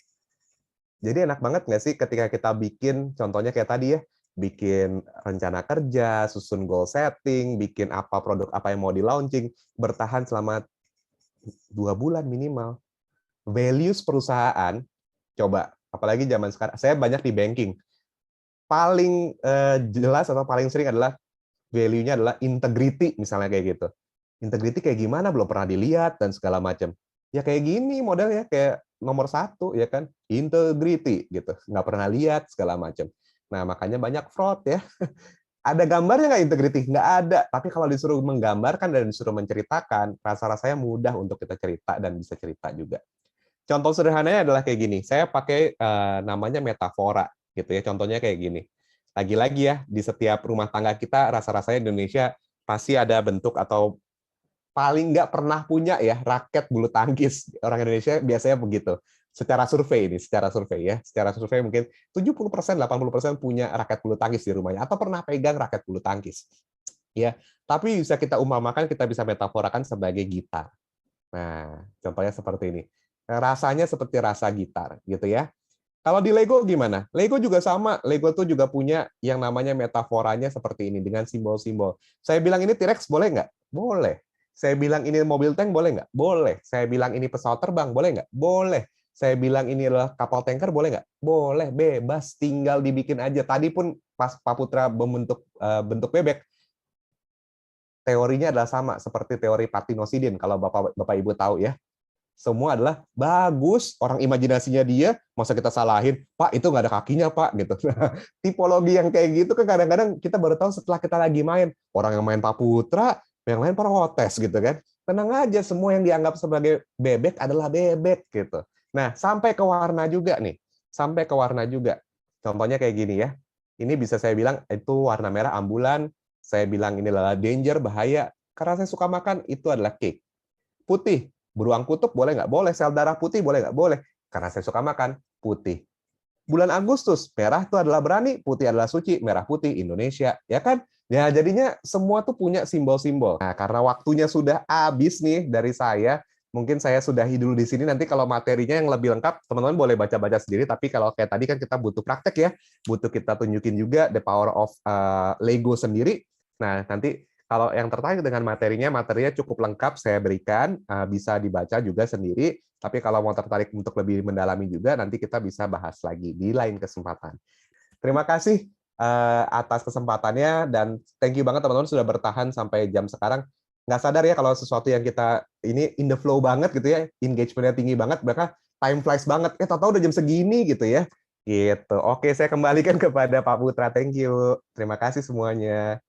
Jadi enak banget nggak sih ketika kita bikin, contohnya kayak tadi ya, bikin rencana kerja, susun goal setting, bikin apa produk apa yang mau di launching, bertahan selama 2 bulan minimal. Values perusahaan, coba, apalagi zaman sekarang, saya banyak di banking, paling jelas atau paling sering adalah value-nya adalah integrity, misalnya kayak gitu. Integrity kayak gimana, belum pernah dilihat, dan segala macam. Ya kayak gini modelnya, kayak nomor 1, ya kan, integrity, gitu. Nggak pernah lihat, segala macam. Nah, makanya banyak fraud ya. Ada gambarnya nggak integrity? Nggak ada. Tapi kalau disuruh menggambarkan dan disuruh menceritakan, rasa-rasanya mudah untuk kita cerita dan bisa cerita juga. Contoh sederhananya adalah kayak gini. Saya pakai namanya metafora, gitu ya. Contohnya kayak gini. Lagi-lagi ya, di setiap rumah tangga kita, rasa-rasanya Indonesia pasti ada bentuk atau paling nggak pernah punya ya raket bulu tangkis. Orang Indonesia biasanya begitu. Secara survei ya. Secara survei mungkin 70%, 80% punya raket bulu tangkis di rumahnya atau pernah pegang raket bulu tangkis. Ya, tapi bisa kita umpamakan, kita bisa metaforakan sebagai gitar. Nah, contohnya seperti ini. Rasanya seperti rasa gitar, gitu ya. Kalau di Lego gimana? Lego juga sama. Lego tuh juga punya yang namanya metaforanya seperti ini, dengan simbol-simbol. Saya bilang ini T-Rex boleh nggak? Boleh. Saya bilang ini mobil tank boleh nggak? Boleh. Saya bilang ini pesawat terbang boleh nggak? Boleh. Saya bilang ini adalah kapal tanker boleh nggak? Boleh. Bebas. Tinggal dibikin aja. Tadi pun pas Pak Putra membentuk bentuk bebek, teorinya adalah sama seperti teori Partenosidin, kalau Bapak Ibu tahu ya. Semua adalah bagus, orang imajinasinya dia, masa kita salahin, Pak itu nggak ada kakinya Pak, gitu. Tipologi yang kayak gitu kan kadang-kadang kita baru tahu setelah kita lagi main. Orang yang main Pak Putra, yang lain protes gitu kan. Tenang aja, semua yang dianggap sebagai bebek adalah bebek gitu. Nah, sampai ke warna juga nih, sampai ke warna juga. Contohnya kayak gini ya. Ini bisa saya bilang itu warna merah ambulan, saya bilang ini adalah danger, bahaya. Karena saya suka makan, itu adalah cake. Putih, beruang kutub boleh nggak? Boleh. Sel darah putih boleh nggak? Boleh. Karena saya suka makan, putih. Bulan Agustus, merah itu adalah berani, putih adalah suci, merah putih Indonesia, ya kan? Ya jadinya semua tuh punya simbol-simbol. Nah, karena waktunya sudah habis nih dari saya, mungkin saya sudahi dulu di sini. Nanti kalau materinya yang lebih lengkap, teman-teman boleh baca-baca sendiri. Tapi kalau kayak tadi kan kita butuh praktek ya, butuh kita tunjukin juga the power of Lego sendiri. Nah, nanti kalau yang tertarik dengan materinya cukup lengkap saya berikan, bisa dibaca juga sendiri. Tapi kalau mau tertarik untuk lebih mendalami juga, nanti kita bisa bahas lagi di lain kesempatan. Terima kasih atas kesempatannya, dan thank you banget teman-teman sudah bertahan sampai jam sekarang. Nggak sadar ya kalau sesuatu yang kita ini in the flow banget gitu ya, engagement-nya tinggi banget, bahkan time flies banget. Tahu-tahu udah jam segini gitu ya. Gitu. Oke, saya kembalikan kepada Pak Putra. Thank you. Terima kasih semuanya.